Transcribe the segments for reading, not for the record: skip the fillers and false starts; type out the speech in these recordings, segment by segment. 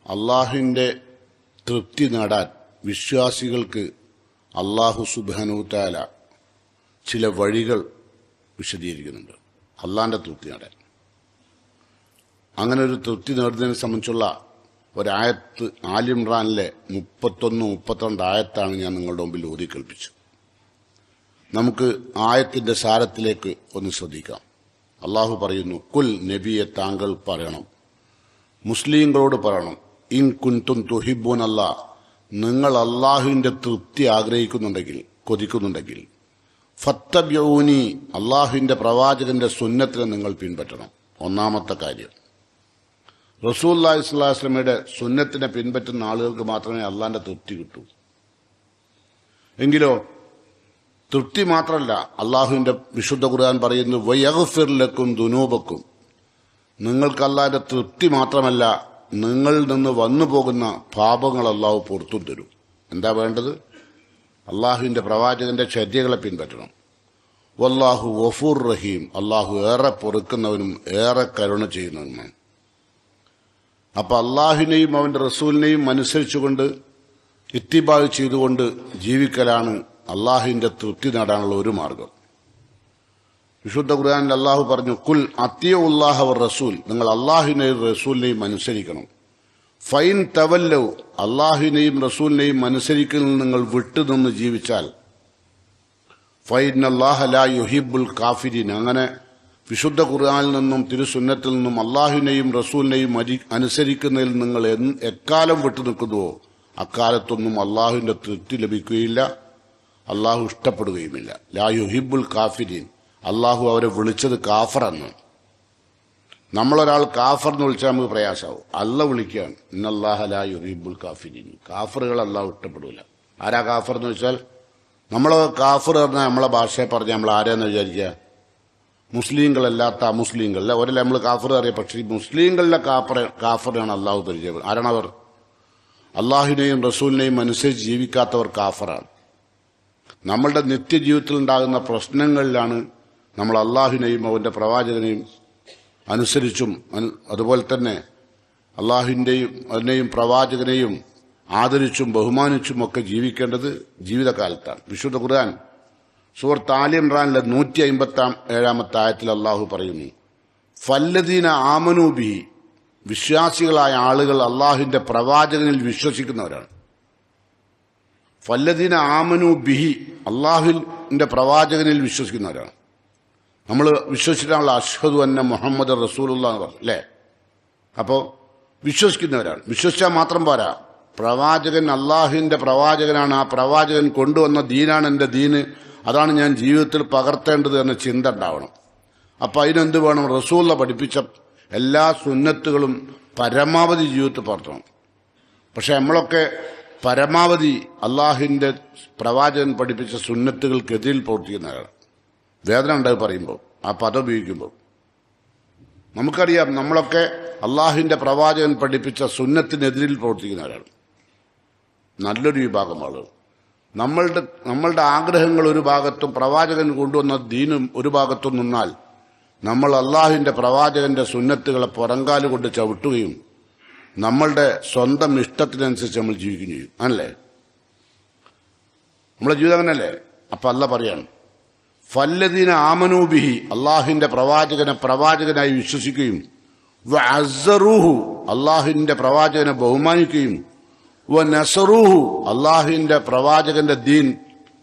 അള്ളാഹുവിൻ്റെ തൃപ്തി നേടാൻ വിശ്വാസികൾക്ക് അള്ളാഹു സുബ്ഹാനഹു തആല ചില വഴികൾ വിശദീകരിക്കുന്നുണ്ട്. അള്ളാഹിൻ്റെ തൃപ്തി നേടാൻ അങ്ങനെ ഒരു തൃപ്തി നേടുന്നതിനെ സംബന്ധിച്ചുള്ള ഒരായത്ത് ആലി ഇംറാനിലെ 31-32 ആയത്താണ് ഞാൻ നിങ്ങളുടെ മുമ്പിൽ ഓതി കേൾപ്പിച്ചു. നമുക്ക് ആയത്തിന്റെ സാരത്തിലേക്ക് ഒന്ന് ശ്രദ്ധിക്കാം. അള്ളാഹു പറയുന്നു, കുൽ നബിയെ താങ്കൾ പറയണം, മുസ്ലിങ്ങളോട് പറയണം, ഇൻ കുൻതും തുഹിബ്ബൂന അല്ലാഹ്, നിങ്ങൾ അള്ളാഹുവിന്റെ തൃപ്തി ആഗ്രഹിക്കുന്നുണ്ടെങ്കിൽ, കൊതിക്കുന്നുണ്ടെങ്കിൽ, ഫത്തബിഊനി, അള്ളാഹുവിന്റെ പ്രവാചകന്റെ സുന്നത്തിനെ നിങ്ങൾ പിൻപറ്റണം. ഒന്നാമത്തെ കാര്യം, റസൂലുള്ളാഹി സ്വല്ലല്ലാഹു അലൈഹി വസല്ലമയുടെ സുന്നത്തിനെ പിൻപറ്റുന്ന ആളുകൾക്ക് മാത്രമേ അള്ളാഹിന്റെ തൃപ്തി കിട്ടൂ. എങ്കിലോ തൃപ്തി മാത്രമല്ല, അള്ളാഹുവിന്റെ വിശുദ്ധ ഖുർആൻ പറയുന്നു, വയഗ്ഫിർ ലക്കും ദുനൂബക്കും, നിങ്ങൾക്ക് അള്ളാഹിന്റെ തൃപ്തി മാത്രമല്ല, നിങ്ങളിൽ നിന്ന് വന്നു പോകുന്ന പാപങ്ങൾ അള്ളാഹു പുറത്തു തരും. എന്താ വേണ്ടത്? അള്ളാഹുവിന്റെ പ്രവാചകന്റെ ചര്യകളെ പിൻപറ്റണം. വല്ലാഹു ഗഫൂർ റഹീം, അള്ളാഹു ഏറെ പൊറുക്കുന്നവനും ഏറെ കരുണ ചെയ്യുന്നവനുമാണ്. അപ്പൊ അള്ളാഹുവിനെയും അവന്റെ റസൂലിനെയും അനുസരിച്ചുകൊണ്ട് ഇത്തിബാഅ് ചെയ്തുകൊണ്ട് ജീവിക്കലാണ് അള്ളാഹുവിന്റെ തൃപ്തി നേടാനുള്ള ഒരു മാർഗം. വിശുദ്ധ ഖുർആനിൽ അള്ളാഹു പറഞ്ഞു, കുൽ അത്തിയുല്ലാഹ വർ റസൂൽ, നിങ്ങൾ അള്ളാഹുവിനെയും റസൂലിനെയും അനുസരിക്കണം. ഫൈൻ തവല്ലൗ, അള്ളാഹുവിനെയും റസൂലിനെയും അനുസരിക്കുന്നതിൽ നിങ്ങൾ വിട്ടുനിന്ന് ജീവിച്ചാൽ, ഫൈനല്ലാഹ ലാ യുഹിബ്ബുൽ കാഫിരീൻ, അങ്ങനെ വിശുദ്ധ ഖുർആനിൽ നിന്നും തിരുസുന്നത്തിൽ നിന്നും അള്ളാഹുവിനെയും റസൂലിനെയും അനുസരിക്കുന്നതിൽ നിങ്ങൾ എക്കാലം വിട്ടുനിൽക്കുന്നുവോ അക്കാലത്തൊന്നും അള്ളാഹുവിന്റെ തൃപ്തി ലഭിക്കുകയില്ല, അള്ളാഹു ഇഷ്ടപ്പെടുകയുമില്ല. ലാ യുഹിബ്ബുൽ കാഫിരീൻ, അള്ളാഹു അവരെ വിളിച്ചത് കാഫറെന്ന്. നമ്മളൊരാൾ കാഫർ എന്ന് വിളിച്ചാൽ നമുക്ക് പ്രയാസമാവും. അല്ല വിളിക്കുകയാണ്, ഇന്നല്ലാഹ ലാ യുഹിബ്ബുൽ കാഫിരീൻ, കാഫറുകൾ അള്ളാഹു ഇഷ്ടപ്പെടില്ല. ആരാ കാഫർ എന്ന് വെച്ചാൽ, നമ്മൾ കാഫർ പറഞ്ഞാൽ നമ്മളെ ഭാഷയെ പറഞ്ഞാൽ നമ്മൾ ആരാന്ന് വിചാരിക്കുക? മുസ്ലിങ്ങളല്ലാത്ത അമുസ്ലിങ്ങളല്ല ഒരല്ല നമ്മൾ കാഫർ അറിയാം. പക്ഷേ മുസ്ലിങ്ങളിലെ കാഫറാണ് അള്ളാഹു പരിചയം. ആരാണവർ? അള്ളാഹുവിനെയും റസൂലിനെയും അനുസരിച്ച് ജീവിക്കാത്തവർ കാഫറാണ്. നമ്മളുടെ നിത്യജീവിതത്തിൽ ഉണ്ടാകുന്ന പ്രശ്നങ്ങളിലാണ് നമ്മൾ അള്ളാഹുവിനെയും അവന്റെ പ്രവാചകനെയും അനുസരിച്ചും അതുപോലെ തന്നെ അള്ളാഹുവിന്റെയും അതിനെയും പ്രവാചകനെയും ആദരിച്ചും ബഹുമാനിച്ചും ഒക്കെ ജീവിക്കേണ്ടത് ജീവിതകാലത്താണ്. വിശുദ്ധ ഖുർആൻ സൂറത്ത് ആലി ഇംറാനിലെ 157 ആയത്തിൽ അള്ളാഹു പറയുന്നു, ഫല്ലദീന ആമനൂ ബിഹി, വിശ്വാസികളായ ആളുകൾ അള്ളാഹുവിന്റെ പ്രവാചകനിൽ വിശ്വസിക്കുന്നവരാണ്. ഫല്ലദീന ആമനൂ ബിഹി, അള്ളാഹുവിന്റെ പ്രവാചകനിൽ വിശ്വസിക്കുന്നവരാണ്. നമ്മൾ വിശ്വസിച്ചിട്ടാണല്ലോ അഷ്ഹദു അന്ന മുഹമ്മദ് റസൂലുള്ളാഹി എന്ന് പറഞ്ഞു, അല്ലേ? അപ്പോ വിശ്വസിക്കുന്നവരാണ്. വിശ്വസിച്ചാൽ മാത്രം പോരാ, പ്രവാചകൻ അള്ളാഹുവിന്റെ പ്രവാചകനാണ്, ആ പ്രവാചകൻ കൊണ്ടുവന്ന ദീനാണ് എന്റെ ദീന്, അതാണ് ഞാൻ ജീവിതത്തിൽ പകർത്തേണ്ടത് എന്ന ചിന്ത ഉണ്ടാവണം. അപ്പൊ അതിനെന്ത് വേണം? റസൂലുള്ള പഠിപ്പിച്ച എല്ലാ സുന്നത്തുകളും പരമാവധി ജീവിതത്തിൽ പകർത്തണം. പക്ഷെ നമ്മളൊക്കെ പരമാവധി അള്ളാഹുവിന്റെ പ്രവാചകൻ പഠിപ്പിച്ച സുന്നത്തുകൾക്കെതിരിൽ പ്രവർത്തിക്കുന്നവരാണ്. വേദന ഉണ്ടായി പറയുമ്പോൾ, ആ പദം ഉപയോഗിക്കുമ്പോൾ. നമുക്കറിയാം, നമ്മളൊക്കെ അള്ളാഹുവിന്റെ പ്രവാചകൻ പഠിപ്പിച്ച സുന്നത്തിനെതിരിൽ പ്രവർത്തിക്കുന്നവരാണ് നല്ലൊരു വിഭാഗം ആളുകൾ. നമ്മളുടെ ആഗ്രഹങ്ങൾ ഒരു ഭാഗത്തും പ്രവാചകൻ കൊണ്ടുവന്ന ദീനും ഒരു ഭാഗത്തും നിന്നാൽ നമ്മൾ അള്ളാഹുവിന്റെ പ്രവാചകന്റെ സുന്നത്തുകളെ പുറങ്കാല് കൊണ്ട് ചവിട്ടുകയും നമ്മളുടെ സ്വന്തം ഇഷ്ടത്തിനനുസരിച്ച് നമ്മൾ ജീവിക്കുകയും ചെയ്യും. ആണല്ലേ? നമ്മളെ ജീവിതം അങ്ങനല്ലേ? അപ്പൊ അല്ല പറയാണ്, ഫല്ലദീന ആമനൂ ബിഹി, അള്ളാഹുവിന്റെ പ്രവാചകനായി വിശ്വസിക്കുകയും, വഅസ്സറൂഹു, അള്ളാഹുവിന്റെ പ്രവാചകനെ ബഹുമാനിക്കുകയും, വനസറൂഹു, അള്ളാഹുവിന്റെ പ്രവാചകന്റെ ദീൻ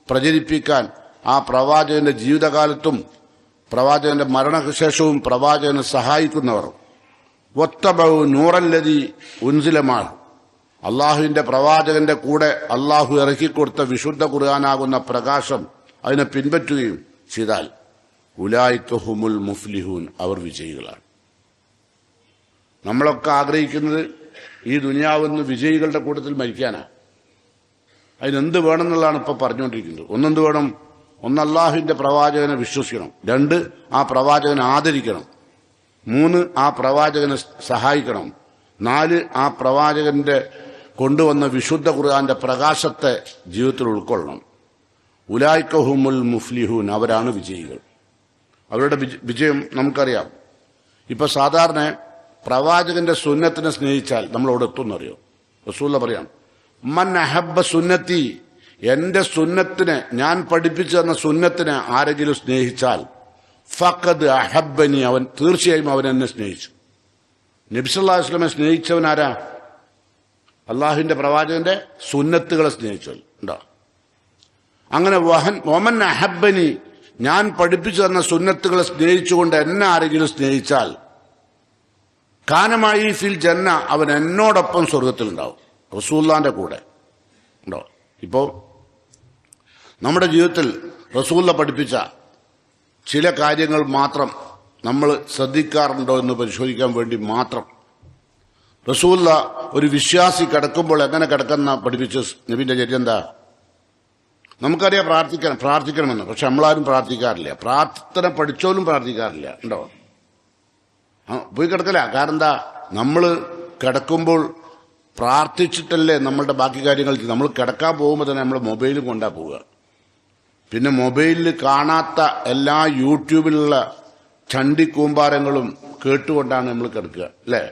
പ്രചരിപ്പിക്കാൻ ആ പ്രവാചകന്റെ ജീവിതകാലത്തും പ്രവാചകന്റെ മരണശേഷവും പ്രവാചകനെ സഹായിക്കുന്നവർ, വത്തബഉ നൂറല്ലദീ ഉൻസില മഅഹു, അള്ളാഹുവിന്റെ പ്രവാചകന്റെ കൂടെ അള്ളാഹു ഇറക്കിക്കൊടുത്ത വിശുദ്ധ ഖുർആനാകുന്ന പ്രകാശം അതിനെ പിൻപറ്റുകയും ചെയ്താൽ, ഉലൈക ഹുമുൽ മുഫ്ലിഹൂൻ, അവർ വിജയികളാണ്. നമ്മളൊക്കെ ആഗ്രഹിക്കുന്നത് ഈ ദുനിയാവെന്ന് വിജയികളുടെ കൂട്ടത്തിൽ മരിക്കാനാ. അതിനെന്ത് വേണമെന്നുള്ളതാണ് ഇപ്പൊ പറഞ്ഞുകൊണ്ടിരിക്കുന്നത്. ഒന്നെന്ത് വേണം? ഒന്ന്, അള്ളാഹുവിന്റെ പ്രവാചകനെ വിശ്വസിക്കണം. 2, ആ പ്രവാചകനെ ആദരിക്കണം. 3, ആ പ്രവാചകനെ സഹായിക്കണം. 4, ആ പ്രവാചകന്റെ കൊണ്ടുവന്ന വിശുദ്ധ ഖുർആന്റെ പ്രകാശത്തെ ജീവിതത്തിൽ ഉൾക്കൊള്ളണം. ഉലൈക ഹുമുൽ മുഫ്ലിഹൂൻ, അവരാണ് വിജയികൾ. അവരുടെ വിജയം നമുക്കറിയാം. ഇപ്പൊ സാധാരണ പ്രവാചകന്റെ സുന്നത്തിനെ സ്നേഹിച്ചാൽ നമ്മളോട് എത്തുമെന്നറിയോ? റസൂലുള്ള പറയാം, മൻ അഹബ്ബ സുന്നത്തി, എന്റെ സുന്നത്തിനെ, ഞാൻ പഠിപ്പിച്ചു തന്ന സുന്നത്തിനെ ആരെങ്കിലും സ്നേഹിച്ചാൽ ഫഖദ് അഹബ്ബനി, അവൻ തീർച്ചയായും അവൻ എന്നെ സ്നേഹിച്ചു. നബി സല്ലല്ലാഹു അലൈഹി വസല്ലമയെ സ്നേഹിച്ചവൻ ആരാ? അള്ളാഹുവിന്റെ പ്രവാചകന്റെ സുന്നത്തുകളെ സ്നേഹിച്ചവൻ ഉണ്ടോ? അങ്ങനെ വമൻ അഹബ്ബനി, ഞാൻ പഠിപ്പിച്ചു തന്ന സുന്നത്തുകളെ സ്നേഹിച്ചുകൊണ്ട് എന്നെ ആരെങ്കിലും സ്നേഹിച്ചാൽ കാനമായി ഫിൽ ജന്ന, അവൻ എന്നോടൊപ്പം സ്വർഗത്തിലുണ്ടാവും, റസൂലുള്ളാന്റെ കൂടെ ഉണ്ടോ? ഇപ്പോ നമ്മുടെ ജീവിതത്തിൽ റസൂലുള്ള പഠിപ്പിച്ച ചില കാര്യങ്ങൾ മാത്രം നമ്മൾ ശ്രദ്ധിക്കാറുണ്ടോ എന്ന് പരിശോധിക്കാൻ വേണ്ടി മാത്രം റസൂലുള്ള ഒരു വിശ്വാസി കിടക്കുമ്പോൾ എങ്ങനെ കിടക്കുന്ന പഠിപ്പിച്ച നബിന്റെ ചര്യ എന്താ? നമുക്കറിയാം പ്രാർത്ഥിക്കണമെന്ന്, പക്ഷെ നമ്മളാരും പ്രാർത്ഥിക്കാറില്ല. പ്രാർത്ഥന പഠിച്ചോലും പ്രാർത്ഥിക്കാറില്ല ഉണ്ടോ? പോയി കിടക്കല. കാരണം എന്താ? നമ്മൾ കിടക്കുമ്പോൾ പ്രാർത്ഥിച്ചിട്ടല്ലേ നമ്മളുടെ ബാക്കി കാര്യങ്ങൾ. നമ്മൾ കിടക്കാൻ പോകുമ്പോൾ തന്നെ നമ്മൾ മൊബൈലും കൊണ്ടാ പോവുക. പിന്നെ മൊബൈലിൽ കാണാത്ത എല്ലാ യൂട്യൂബിലുള്ള ചണ്ടിക്കൂമ്പാരങ്ങളും കേട്ടുകൊണ്ടാണ് നമ്മൾ കിടക്കുക, അല്ലേ?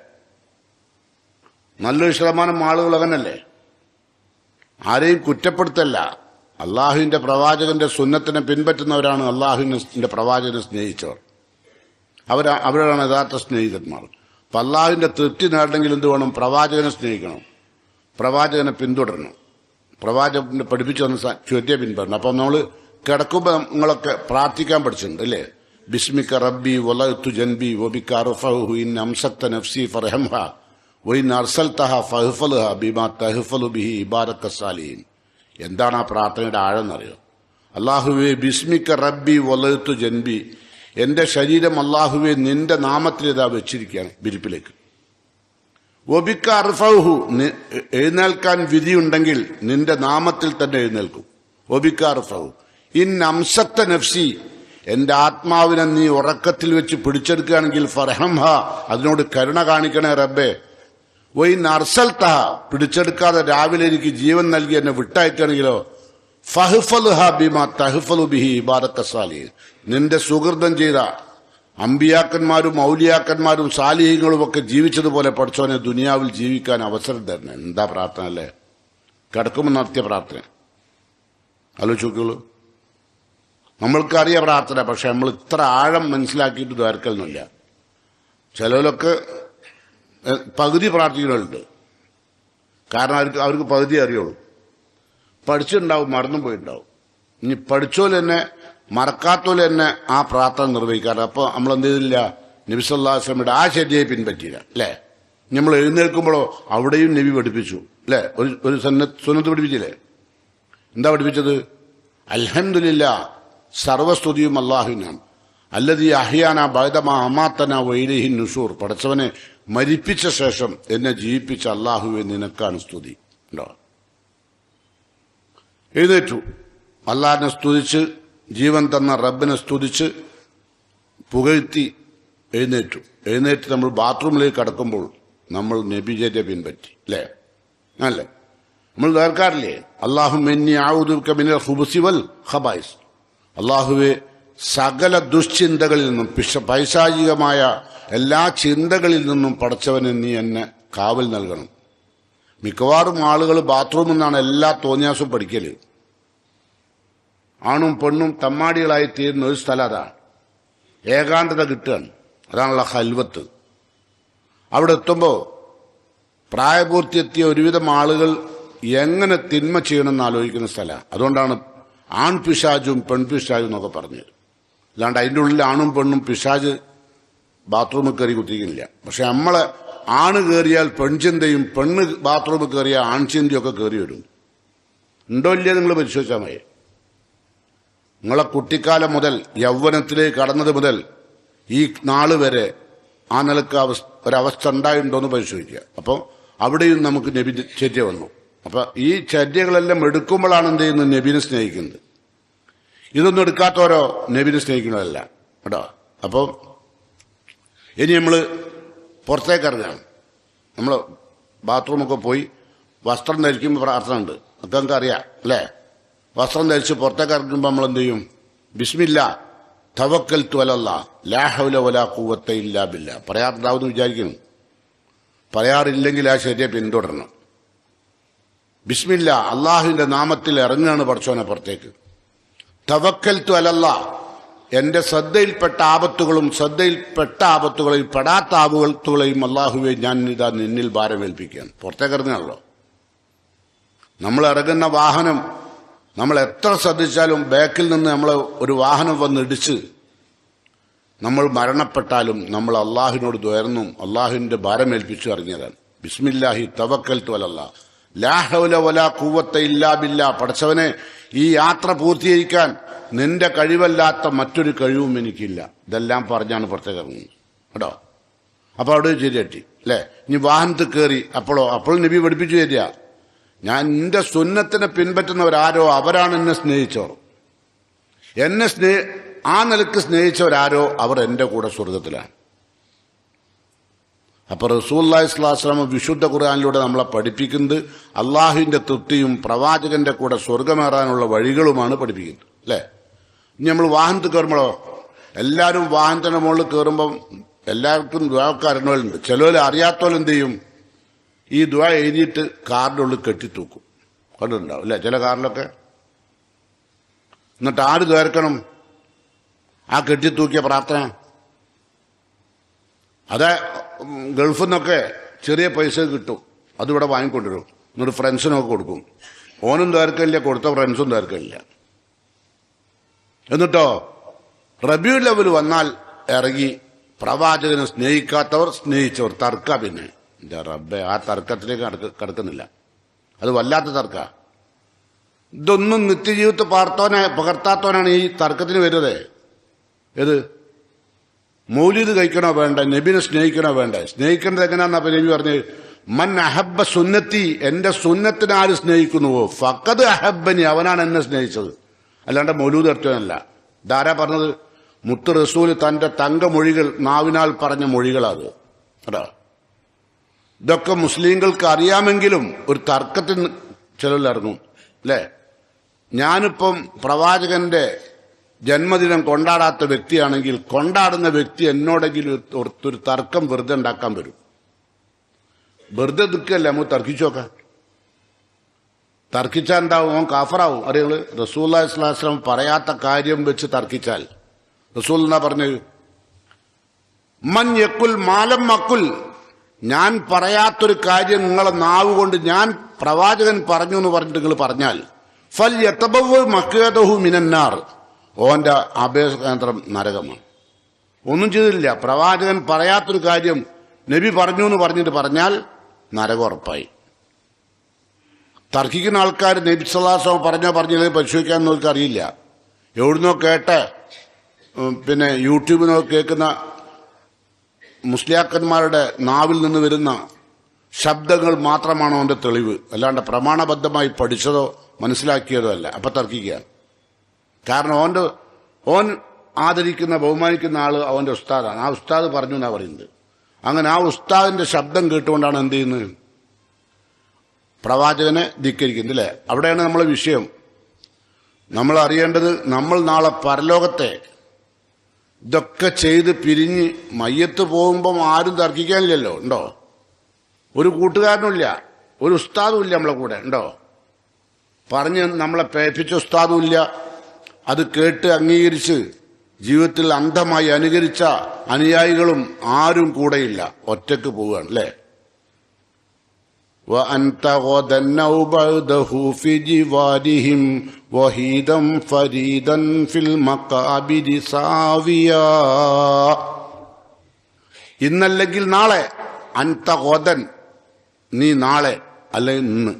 നല്ലൊരു ശതമാനം ആളുകൾ അങ്ങനല്ലേ? ആരെയും കുറ്റപ്പെടുത്തല്ല, അള്ളാഹുവിന്റെ പ്രവാചകന്റെ സുന്നത്തിനെ പിൻപറ്റുന്നവരാണ് അള്ളാഹുവിന്റെ പ്രവാചകനെ സ്നേഹിച്ചവർ. അവരാണ് യഥാർത്ഥ സ്നേഹിതന്മാർ. അപ്പൊ അള്ളാഹുവിന്റെ തൃപ്തി നേടണമെങ്കിൽ എന്ത് വേണം? പ്രവാചകനെ സ്നേഹിക്കണം, പ്രവാചകനെ പിന്തുടരണം, പ്രവാചകനെ പഠിപ്പിച്ചു വന്ന ചോദ്യം പിൻപറ്റണം. അപ്പൊ നമ്മൾ കിടക്കുമ്പോൾ നിങ്ങളൊക്കെ പ്രാർത്ഥിക്കാൻ പഠിച്ചിട്ടുണ്ട് അല്ലേ? ബിസ്മിക റബ്ബി വലഅ്തു ജൻബി വബിക അർഫഉഹു ഇൻ അംസക്ത നഫ്സി ഫർഹംഹ വഇൻ അർസൽതഹ ഫഹ്ഫൽഹ ബിമാ തഹ്ഫലു ബിഹി ഇബാദക സാലിഹീൻ. എന്താണ് ആ പ്രാർത്ഥനയുടെ ആഴം എന്നറിയോ? അല്ലാഹുവേ ബിസ്മിക റബ്ബി വലഅ്തു ജൻബി, എന്റെ ശരീരം അല്ലാഹുവേ നിന്റെ നാമത്തിൽ ഇതാ വെച്ചിരിക്കുകയാണ് വിരിപ്പിലേക്ക്. വബിക അർഫഉഹു, എഴുന്നേൽക്കാൻ വിധിയുണ്ടെങ്കിൽ നിന്റെ നാമത്തിൽ തന്നെ എഴുന്നേൽക്കും. വബിക അർഫഉഹു ഇൻ അംസക്ത നഫ്സി, എന്റെ ആത്മാവിനെ നീ ഉറക്കത്തിൽ വെച്ച് പിടിച്ചെടുക്കുകയാണെങ്കിൽ ഫർഹംഹ, അതിനോട് കരുണ കാണിക്കണേ റബ്ബേ. വൈൻ അർസൽതഹ, പിടിച്ചെടുക്കാതെ രാവിലെ എനിക്ക് ജീവൻ നൽകി എന്നെ വിട്ടയക്കണമെങ്കിലോ ഫഹ്ഫൽഹ ബിമാ തഹ്ഫലു ബിഹി ഇബാദക സാലിഹീൻ, നിന്റെ സുഹൃതം ചെയ്ത അമ്പിയാക്കന്മാരും ഔലിയാക്കന്മാരും സാലിഹീങ്ങളും ഒക്കെ ജീവിച്ചതുപോലെ പഠിച്ചവനെ ദുനിയാവിൽ ജീവിക്കാൻ അവസരം തരണം. എന്താ പ്രാർത്ഥന അല്ലേ? കിടക്കുമ്പോൾ നടത്തിയ പ്രാർത്ഥന ആലോചിച്ച് നോക്കിയുള്ളൂ. നമ്മൾക്കറിയാം പ്രാർത്ഥന, പക്ഷെ നമ്മൾ ഇത്ര ആഴം മനസ്സിലാക്കിയിട്ട് ദ്വാരക്കലൊന്നുമില്ല. ചിലവരൊക്കെ പകുതി പ്രാർത്ഥിക്കുന്നവരുണ്ട്. കാരണം അവർക്ക് പകുതി അറിയുള്ളൂ. പഠിച്ചിട്ടുണ്ടാവും, മറന്നും പോയിട്ടുണ്ടാവും. ഇനി പഠിച്ചോല് തന്നെ മറക്കാത്തോല് തന്നെ ആ പ്രാർത്ഥന നിർവഹിക്കാറ്. അപ്പോൾ നമ്മൾ എന്ത് ചെയ്തില്ല? നബി സല്ലല്ലാഹു അലൈഹി വസല്ലമയുടെ ആ ശരിയായി പിൻപറ്റിയില്ല, അല്ലേ? നമ്മൾ എഴുന്നേൽക്കുമ്പോഴോ അവിടെയും നബി പഠിപ്പിച്ചു, അല്ലേ? ഒരു സുന്നത്ത് പഠിപ്പിച്ചില്ലേ? എന്താ പഠിപ്പിച്ചത്? അൽഹംദുലില്ലാ, സർവസ്തുതിയും അല്ലാഹുവിനാണ്. അല്ലദീ അഹ്യാന ബഅദമാ അമാതന വഇലൈഹി നുശൂർ, പടച്ചവനെ മരിപ്പിച്ച ശേഷം എന്നെ ജീവിപ്പിച്ച അല്ലാഹുവേ നിനക്കാണ് സ്തുതി. ഉണ്ടോ? എഴുന്നേറ്റു, അല്ലാഹുവിനെ സ്തുതിച്ച്, ജീവൻ തന്ന റബ്ബിനെ സ്തുതിച്ച് പുകഴ്ത്തി എഴുന്നേറ്റ് നമ്മൾ ബാത്റൂമിലേക്ക് കടക്കുമ്പോൾ നമ്മൾ നബിചര്യ പിൻപറ്റി, അല്ലേ? അല്ലേ? നമ്മൾ കേൾക്കാറില്ലേ? അല്ലാഹുമ്മ ഇന്നി അഊദു ബിക മിനൽ ഖുബുസി വൽ ഖബായിസ്, അല്ലാഹുവേ സകല ദുശ്ചിന്തകളിൽ നിന്നും പൈശാചികമായ എല്ലാ ചിന്തകളിൽ നിന്നും പടച്ചവനെ നീ എന്നെ കാവൽ നൽകണം. മിക്കവാറും ആളുകൾ ബാത്റൂമിൽ നിന്നാണ് എല്ലാ തോന്നിയാസും പഠിക്കല്. ആണും പെണ്ണും തമ്മാടികളായി തീരുന്ന ഒരു സ്ഥലം അതാണ്. ഏകാന്തത കിട്ടുകയാണ്, അതാണുള്ള ഹൽവത്ത്. അവിടെ എത്തുമ്പോൾ പ്രായപൂർത്തിയെത്തിയ ഒരുവിധം ആളുകൾ എങ്ങനെ തിന്മ ചെയ്യണമെന്ന് ആലോചിക്കുന്ന സ്ഥലമാണ്. അതുകൊണ്ടാണ് ആൺപിശാചും പെൺപിശാചും എന്നൊക്കെ പറഞ്ഞത്. അല്ലാണ്ട് അതിൻ്റെ ഉള്ളിൽ ആണും പെണ്ണും പിശാജ് ബാത്റൂമിൽ കയറി കുത്തിക്കുന്നില്ല. പക്ഷെ നമ്മളെ ആണ് കയറിയാൽ പെൺചിന്തയും പെണ്ണ് ബാത്റൂമിൽ കയറിയാൽ ആൺചിന്തയും ഒക്കെ കയറി വരും. ഉണ്ടോ ഇല്ലയോ നിങ്ങൾ പരിശോധിച്ചാൽ മതി. നിങ്ങളെ കുട്ടിക്കാലം മുതൽ യൗവനത്തിലേക്ക് കടന്നത് മുതൽ ഈ നാള് വരെ ആ നിലക്ക് ഒരവസ്ഥ ഉണ്ടായിട്ടുണ്ടോ എന്ന് പരിശോധിക്കുക. അപ്പോൾ അവിടെയും നമുക്ക് നബി ചര്യ വന്നു. അപ്പൊ ഈ ചര്യകളെല്ലാം എടുക്കുമ്പോഴാണ് എന്ത് ചെയ്യുന്നത്? നബിനെ സ്നേഹിക്കുന്നത്. ഇതൊന്നും എടുക്കാത്തവരോ നബിനെ സ്നേഹിക്കുന്നതല്ല കേട്ടോ. അപ്പോൾ ഇനി നമ്മൾ പുറത്തേക്ക് ഇറങ്ങാം. നമ്മൾ ബാത്റൂമൊക്കെ പോയി വസ്ത്രം ധരിക്കുമ്പോൾ പ്രാർത്ഥന ഉണ്ട്, അതൊക്കെ നമുക്ക് അറിയാം, അല്ലേ? വസ്ത്രം ധരിച്ച് പുറത്തേക്ക് ഇറങ്ങുമ്പോൾ നമ്മൾ എന്ത് ചെയ്യും? ബിസ്മില്ലാ തവക്കൽതു അലല്ലാഹ് ലാ ഹൗല വലാ ഖുവത ഇല്ലാ ബില്ലാ പറയാറുണ്ടാവുമെന്ന് വിചാരിക്കുന്നു. പറയാറില്ലെങ്കിൽ ആ ശരിയെ പിന്തുടരണം. ബിസ്മില്ല, അള്ളാഹുവിന്റെ നാമത്തിൽ ഇറങ്ങുകയാണ് പടച്ചോനെ പുറത്തേക്ക്. തവക്കൽതു അലല്ലാ, എന്റെ ശ്രദ്ധയിൽപ്പെട്ട ആപത്തുകളെയും പെടാത്ത ആപത്തുകളെയും അള്ളാഹുവെ ഞാൻ ഇതാ നിന്നിൽ ഭാരമേൽപ്പിക്കുകയാണ്. പുറത്തേക്ക് ഇറങ്ങുകയാണല്ലോ. നമ്മൾ ഇറങ്ങുന്ന വാഹനം നമ്മൾ എത്ര ശ്രദ്ധിച്ചാലും ബാക്കിൽ നിന്ന് നമ്മൾ ഒരു വാഹനം വന്നിടിച്ച് നമ്മൾ മരണപ്പെട്ടാലും നമ്മൾ അള്ളാഹുവിനോട് ദ്വയർന്നും അള്ളാഹുവിന്റെ ഭാരമേൽപ്പിച്ചു ഇറങ്ങിയതാണ്. ബിസ്മില്ലാഹി തവക്കൽതു അലല്ലാ ലാ ഹൗല വലാ ഖുവത ഇല്ലാ ബില്ലാ. പടച്ചവനെ, ഈ യാത്ര പൂർത്തീകരിക്കാൻ നിന്റെ കഴിവല്ലാത്ത മറ്റൊരു കഴിവും എനിക്കില്ല. ഇതെല്ലാം പറഞ്ഞാണ് പുറത്തേക്ക് ഇറങ്ങുന്നത് കേട്ടോ. അപ്പൊ അവിടെ ശരിയട്ടി അല്ലെ. ഇനി വാഹനത്തിൽ കയറി അപ്പോൾ നബി പഠിപ്പിച്ചു തരിക, ഞാൻ നിന്റെ സുന്നത്തിനെ പിൻപറ്റുന്നവരാരോ അവരാണ് എന്നെ സ്നേഹിച്ചവർ. ആ നിലക്ക് സ്നേഹിച്ചവരാരോ അവർ എന്റെ കൂടെ സ്വർഗത്തിലാണ്. അപ്പൊ റസൂലുള്ളാഹി സ്വല്ലല്ലാഹു അലൈഹി വസല്ലം വിശുദ്ധ ഖുർആനിലൂടെ നമ്മളെ പഠിപ്പിക്കുന്നത് അള്ളാഹുവിന്റെ തൃപ്തിയും പ്രവാചകന്റെ കൂടെ സ്വർഗമേറാനുള്ള വഴികളുമാണ് പഠിപ്പിക്കുന്നത് അല്ലെ. ഇനി നമ്മൾ വാഹനത്തിൽ കയറുമ്പോഴോ, എല്ലാവരും വാഹനത്തിന്റെ മുകളിൽ കയറുമ്പം എല്ലാവർക്കും ദുആക്ക് അറിയണവരുണ്ട്. ചിലവർ അറിയാത്തവരും എന്ത് ചെയ്യും, ഈ ദുആ എഴുതിയിട്ട് കാറിന്റെ ഉള്ളിൽ കെട്ടിത്തൂക്കും. കണ്ടിട്ടുണ്ടാവും അല്ലെ ചില കാറിലൊക്കെ. എന്നിട്ട് ആര് ദ്വാരക്കണം ആ കെട്ടിത്തൂക്കിയ പ്രാർത്ഥന? അത് ഗൾഫിൽ നിന്നൊക്കെ ചെറിയ പൈസ കിട്ടും, അതിവിടെ വാങ്ങിക്കൊണ്ടുവരും. എന്നിട്ട് ഫ്രണ്ട്സിനൊക്കെ കൊടുക്കും. ഓനും ദ്വാരക്കില്ല, കൊടുത്ത ഫ്രണ്ട്സും ദ്വാരക്കില്ല. എന്നിട്ടോ റബീഉൽ അവ്വൽ വന്നാൽ ഇറങ്ങി പ്രവാചകനെ സ്നേഹിക്കാത്തവർ സ്നേഹിച്ചവർ തർക്ക. പിന്നെ എന്റെ റബ്ബെ, ആ തർക്കത്തിലേക്ക് കടക്കുന്നില്ല. അത് വല്ലാത്ത തർക്ക. ഇതൊന്നും നിത്യജീവിതത്തിൽ പകർത്താത്തവനാണ് ഈ തർക്കത്തിന് വരുന്നത്. ഏത് മൗലിദ് കഴിക്കണോ വേണ്ട, നബിനെ സ്നേഹിക്കണോ വേണ്ട? സ്നേഹിക്കേണ്ടത് എങ്ങനെയാണെന്നാ നബി പറഞ്ഞത്, മൻ അഹബ്ബ സുന്നത്തി, എന്റെ സുന്നത്തിനെ ആര് സ്നേഹിക്കുന്നുവോ ഫഖദ് അഹബ്ബനി, അവനാണ് എന്നെ സ്നേഹിച്ചത്. അല്ലാണ്ട് മൗലൂദ് അർത്ഥമല്ല. ഇതാരാ പറഞ്ഞത്? മുത്ത് റസൂല് തന്റെ തങ്കമൊഴികൾ നാവിനാൽ പറഞ്ഞ മൊഴികളാത് കേട്ടോ. ഇതൊക്കെ മുസ്ലിങ്ങൾക്ക് അറിയാമെങ്കിലും ഒരു തർക്കത്തിന് ചിലരിറങ്ങും അല്ലേ. ഞാനിപ്പം പ്രവാചകന്റെ ജന്മദിനം കൊണ്ടാടാത്ത വ്യക്തിയാണെങ്കിൽ കൊണ്ടാടുന്ന വ്യക്തി എന്നോടെങ്കിലും ഒരു തർക്കം വെറുതെ ഉണ്ടാക്കാൻ വരും. വെറുതെ നിൽക്കല്ലേ, നമുക്ക് തർക്കിച്ചു നോക്കാം. തർക്കിച്ചാൽ എന്താവും? അവൻ കാഫറാവും. അറിയുള്ളൂ, റസൂലുള്ളാഹി സ്വല്ലല്ലാഹു അലൈഹി വസല്ലം പറയാത്ത കാര്യം വെച്ച് തർക്കിച്ചാൽ റസൂൽ എന്നാ പറഞ്ഞത്, മൻ യക്കുൽ മാലം മക്കുൽ, ഞാൻ പറയാത്തൊരു കാര്യം നിങ്ങളെ നാവ് കൊണ്ട് ഞാൻ പ്രവാചകൻ പറഞ്ഞു എന്ന് പറഞ്ഞിട്ട് നിങ്ങൾ പറഞ്ഞാൽ ഫൽ യതബവ്വ മഖ്അദഹു മിനന്നാർ, ഓന്റെ അഭയകേന്ദ്രം നരകമാണ്. ഒന്നും ചെയ്തില്ല, പ്രവാചകൻ പറയാത്തൊരു കാര്യം നബി പറഞ്ഞു എന്ന് പറഞ്ഞിട്ട് പറഞ്ഞാൽ നരകം ഉറപ്പായി. തർക്കിക്കുന്ന ആൾക്കാർ നബി സല്ലല്ലാഹു അലൈഹി വസല്ലം പറഞ്ഞില്ലെങ്കിൽ പരിശോധിക്കാമെന്ന് അവർക്ക് അറിയില്ല. എവിടുന്നോ കേട്ട് പിന്നെ യൂട്യൂബിനോ കേൾക്കുന്ന മുസ്ലിയാക്കന്മാരുടെ നാവിൽ നിന്ന് വരുന്ന ശബ്ദങ്ങൾ മാത്രമാണോ അവന്റെ തെളിവ്, അല്ലാണ്ട് പ്രമാണബദ്ധമായി പഠിച്ചതോ മനസ്സിലാക്കിയതോ അല്ല. അപ്പൊ തർക്കിക്കുക. കാരണം ഓൻ ആദരിക്കുന്ന ബഹുമാനിക്കുന്ന ആള് അവന്റെ ഉസ്താദാണ്. ആ ഉസ്താദ് പറഞ്ഞു എന്നാ പറയുന്നത്. അങ്ങനെ ആ ഉസ്താദിന്റെ ശബ്ദം കേട്ടുകൊണ്ടാണ് എന്ത് ചെയ്യുന്നത്, പ്രവാചകനെ ധിക്കരിക്കുന്നത് അല്ലേ. അവിടെയാണ് നമ്മളെ വിഷയം. നമ്മൾ അറിയേണ്ടത്, നമ്മൾ നാളെ പരലോകത്തെ ഇതൊക്കെ ചെയ്ത് പിരിഞ്ഞ് മയ്യത്ത് പോകുമ്പം ആരും തർക്കിക്കാനില്ലല്ലോ. ഉണ്ടോ? ഒരു കൂട്ടുകാരനുമില്ല, ഒരു ഉസ്താദും ഇല്ല നമ്മളെ കൂടെ. ഉണ്ടോ? പറഞ്ഞ് നമ്മളെ പേപ്പിച്ച ഉസ്താദും ഇല്ല. അത് കേട്ട് അംഗീകരിച്ച് ജീവിതത്തിൽ അന്ധമായി അനുകരിച്ച അനുയായികളും ആരും കൂടെയില്ല. ഒറ്റക്ക് പോവുകയാണ് അല്ലേ. وأنت غدا أو بعده في جوارهم وحيدا فريدا في المقابر ساويا. ഇന്നല്ലെങ്കിൽ നാളെ, അൻത ഗദൻ, നീ നാളെ അല്ലെ ഇന്ന്,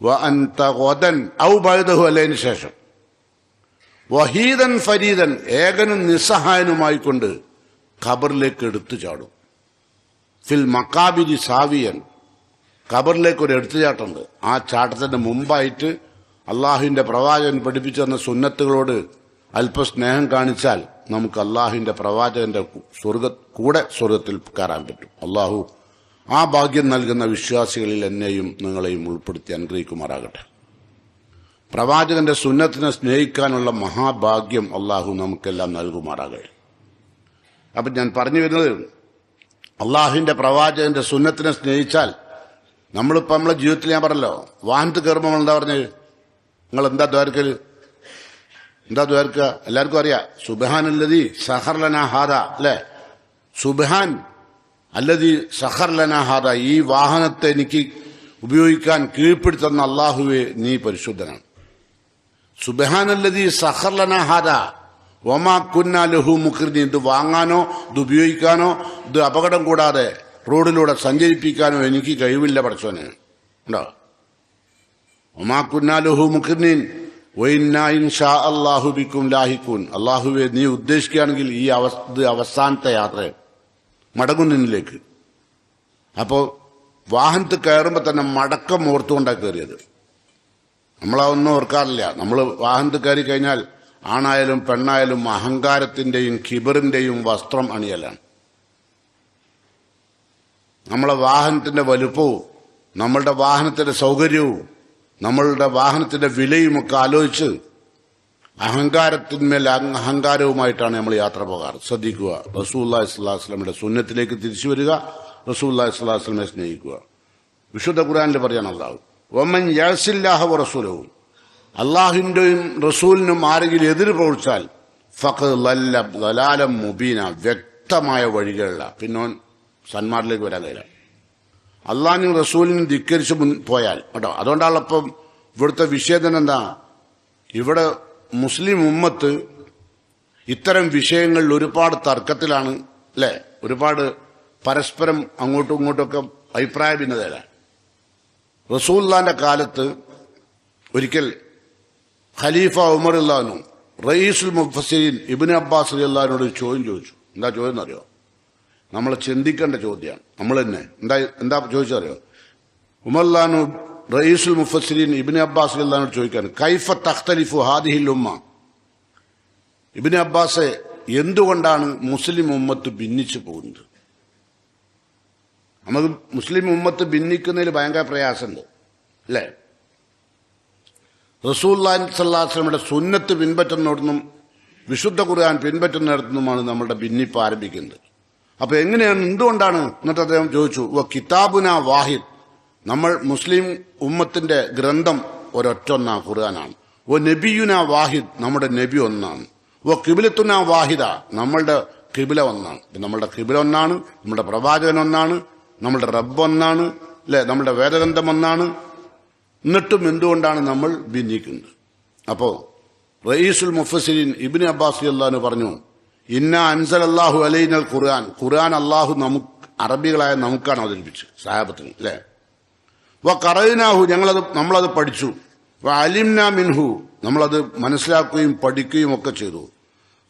വഅൻത ഗദൻ ഔ ബഅദഹു, അല്ലതിന് ശേഷം, വഹീദൻ ഫരീദൻ, ഏകനും നിസ്സഹായനുമായിക്കൊണ്ട് ഖബറിലേക്ക് എടുത്തു ചാടും. ഫിൽ മഖാബിരി സാവിയൻ, ഖബറിലേക്ക് ഒരു എടുത്തുചാട്ടുണ്ട്. ആ ചാട്ടത്തിന്റെ മുമ്പായിട്ട് അള്ളാഹുവിന്റെ പ്രവാചകൻ പഠിപ്പിച്ചു തന്ന സുന്നത്തുകളോട് അല്പ സ്നേഹം കാണിച്ചാൽ നമുക്ക് അള്ളാഹുവിന്റെ പ്രവാചകന്റെ കൂടെ സ്വർഗത്തിൽ കയറാൻ പറ്റും. അള്ളാഹു ആ ഭാഗ്യം നൽകുന്ന വിശ്വാസികളിൽ എന്നെയും നിങ്ങളെയും ഉൾപ്പെടുത്തി അനുഗ്രഹിക്കുമാറാകട്ടെ. പ്രവാചകന്റെ സുന്നത്തിനെ സ്നേഹിക്കാനുള്ള മഹാഭാഗ്യം അള്ളാഹു നമുക്കെല്ലാം നൽകുമാറാകട്ടെ. അപ്പൊ ഞാൻ പറഞ്ഞു വരുന്നത്, അള്ളാഹുവിന്റെ പ്രവാചകന്റെ സുന്നത്തിനെ സ്നേഹിച്ചാൽ നമ്മളിപ്പോ നമ്മളെ ജീവിതത്തിൽ ഞാൻ പറഞ്ഞല്ലോ, വാഹനത്തിൽ കയറുമ്പോൾ നമ്മൾ എന്താ പറഞ്ഞത്? നിങ്ങൾ എന്താ ദ്വാരക്കല്? എന്താ ദ്വാരക്കുക? എല്ലാവർക്കും അറിയാം. സുബ്ഹാനല്ലദീ സഖറ ലനാ ഹാദാ, അല്ലെ? സുബ്ഹാൻ അല്ലദീ സഖറ ലനാ ഹാദാ, ഈ വാഹനത്തെ എനിക്ക് ഉപയോഗിക്കാൻ കീഴ്പ്പെടുത്തുന്ന അള്ളാഹുവെ നീ പരിശുദ്ധനാണ്. സുബ്ഹാനല്ലദീ സഖറ ലനാ ഹാദാ വമാ കുന്നാ ലഹു മുഖ്രിനീൻ, ഇത് വാങ്ങാനോ ഇത് ഉപയോഗിക്കാനോ ഇത് അപകടം കൂടാതെ റോഡിലൂടെ സഞ്ചരിപ്പിക്കാനോ എനിക്ക് കഴിവില്ല പടച്ചോന്. ഉണ്ടോ? വമാ കുന്നാ ലഹു മുഖ്രിനീൻ വഇന്നാ ഇൻഷാ അല്ലാഹു ബിക്കും ലാഹിഖൂൻ, അള്ളാഹുവെ നീ ഉദ്ദേശിക്കുകയാണെങ്കിൽ ഈ അവസാനത്തെ യാത്ര മടങ്ങും നിന്നിലേക്ക്. അപ്പോ വാഹനത്തിൽ കയറുമ്പോൾ തന്നെ മടക്കം ഓർത്തുകൊണ്ടാണ് കയറിയത്. നമ്മളതൊന്നും ഓർക്കാറില്ല. നമ്മൾ വാഹനത്തിൽ കയറി കഴിഞ്ഞാൽ ആണായാലും പെണ്ണായാലും അഹങ്കാരത്തിന്റെയും കിബറിന്റെയും വസ്ത്രം അണിയലാണ്. നമ്മളെ വാഹനത്തിന്റെ വലുപ്പവും നമ്മളുടെ വാഹനത്തിന്റെ സൗകര്യവും നമ്മളുടെ വാഹനത്തിന്റെ വിലയുമൊക്കെ ആലോചിച്ച് അഹങ്കാരത്തിന്മേൽ അഹങ്കാരവുമായിട്ടാണ് നമ്മൾ യാത്ര പോകാറ്. ശ്രദ്ധിക്കുക. റസൂലുള്ളാഹി സ്വല്ലല്ലാഹു അലൈഹി വസല്ലമയുടെ സുന്നത്തിലേക്ക് തിരിച്ചു വരിക, റസൂലുള്ളാഹി സ്വല്ലല്ലാഹു അലൈഹി വസല്ലമയെ സ്നേഹിക്കുക. വിശുദ്ധ ഖുർആനിൽ പറയാണ് അല്ലാഹു, വമൻ യഅസില്ലാഹ വറസൂലഹു, അള്ളാഹുവിന്റെയും റസൂലിനും ആരെങ്കിലും എതിര് പ്രവർത്തിച്ചാൽ ഫഖദ് ലല്ല ദലാലം മുബീന, വ്യക്തമായ വഴികളില്ല, പിന്നെ സന്മാരിലേക്ക് വരാൻ കഴിയില്ല. അള്ളാഹിനും റസൂലിനും ധിക്കരിച്ച് പോയാൽ കേട്ടോ. അതുകൊണ്ടാണ് ഇപ്പം ഇവിടുത്തെ വിഷയം എന്താ? ഇവിടെ മുസ്ലിം ഉമ്മത്ത് ഇത്തരം വിഷയങ്ങളിൽ ഒരുപാട് തർക്കത്തിലാണ്, അല്ലെ? ഒരുപാട് പരസ്പരം അങ്ങോട്ടും ഇങ്ങോട്ടുമൊക്കെ അഭിപ്രായ ഭിന്നതയിലാണ്. റസൂലുള്ളാഹിന്റെ കാലത്ത് ഒരിക്കൽ ഖലീഫ ഉമർ റളിയല്ലാഹു റയീസുൽ മുഫസ്സിരീൻ ഇബ്നു അബ്ബാസ് റളിയല്ലാഹുവിനോട് ചോദ്യം ചോദിച്ചു. എന്താ ചോദ്യം എന്നറിയോ? നമ്മൾ ചിന്തിക്കേണ്ട ചോദ്യമാണ്. നമ്മൾ തന്നെ എന്താ ചോദിച്ചറിയോ? ഉമർ റളിയല്ലാഹു റയീസുൽ മുഫസ്സിരീൻ ഇബ്നു അബ്ബാസ് റളിയല്ലാഹുവിനോട് ചോദിക്കാൻ, കൈഫ തഖ്തലിഫു ഹാദിഹിൽ ഉമ്മ, ഇബ്നു അബ്ബാസെ എന്തുകൊണ്ടാണ് മുസ്ലിം ഉമ്മത്ത് ഭിന്നിച്ചു പോകുന്നത്? നമുക്ക് മുസ്ലിം ഉമ്മത്ത് ഭിന്നിക്കുന്നതിൽ ഭയങ്കര പ്രയാസമുണ്ട്, അല്ലേ? റസൂലുള്ളാഹി സ്വല്ലല്ലാഹു അലൈഹി വസല്ലമയുടെ സുന്നത്ത് പിൻപറ്റുന്നിടത്തുനിന്നും വിശുദ്ധ ഖുർആൻ പിൻപറ്റുന്നിടത്തുനിന്നുമാണ് നമ്മുടെ ഭിന്നിപ്പ് ആരംഭിക്കുന്നത്. അപ്പൊ എങ്ങനെയാണ്, എന്തുകൊണ്ടാണ്? എന്നിട്ട് അദ്ദേഹം ചോദിച്ചു, കിതാബുന വാഹിദ്, നമ്മൾ മുസ്ലിം ഉമ്മത്തിന്റെ ഗ്രന്ഥം ഒരൊറ്റൊന്നാ ഖുർആനാണ്. നബിയുന വാഹിദ്, നമ്മുടെ നബി ഒന്നാണ്. ഖിബ്ലത്തുന വാഹിദ, നമ്മളുടെ ഖിബ്ല ഒന്നാണ്. നമ്മളുടെ ഖിബ്ല ഒന്നാണ്, നമ്മുടെ പ്രവാചകൻ ഒന്നാണ്, നമ്മളുടെ റബ്ബ് ഒന്നാണ്, അല്ലെ? നമ്മളുടെ വേദഗ്രന്ഥം ഒന്നാണ്. എന്നിട്ടും എന്തുകൊണ്ടാണ് നമ്മൾ ഭിന്നിക്കുന്നത്? അപ്പോ റയീസുൽ മുഫസ്സിരീൻ ഇബ്നു അബ്ബാസ് റളിയല്ലാഹു പറഞ്ഞു, ഇന്ന അൻസലല്ലാഹു അലൈനൽ ഖുർആൻ, ഖുർആൻ അല്ലാഹു നമുക്ക് അറബികളായ നമുക്കാണ് അവതരിപ്പിച്ചത്, സഹാബത്തിന്, അല്ലെ? ഖറഅനാഹു, നമ്മളത് പഠിച്ചു. അലിംനാ മിൻഹു, നമ്മളത് മനസ്സിലാക്കുകയും പഠിക്കുകയും ഒക്കെ ചെയ്തു.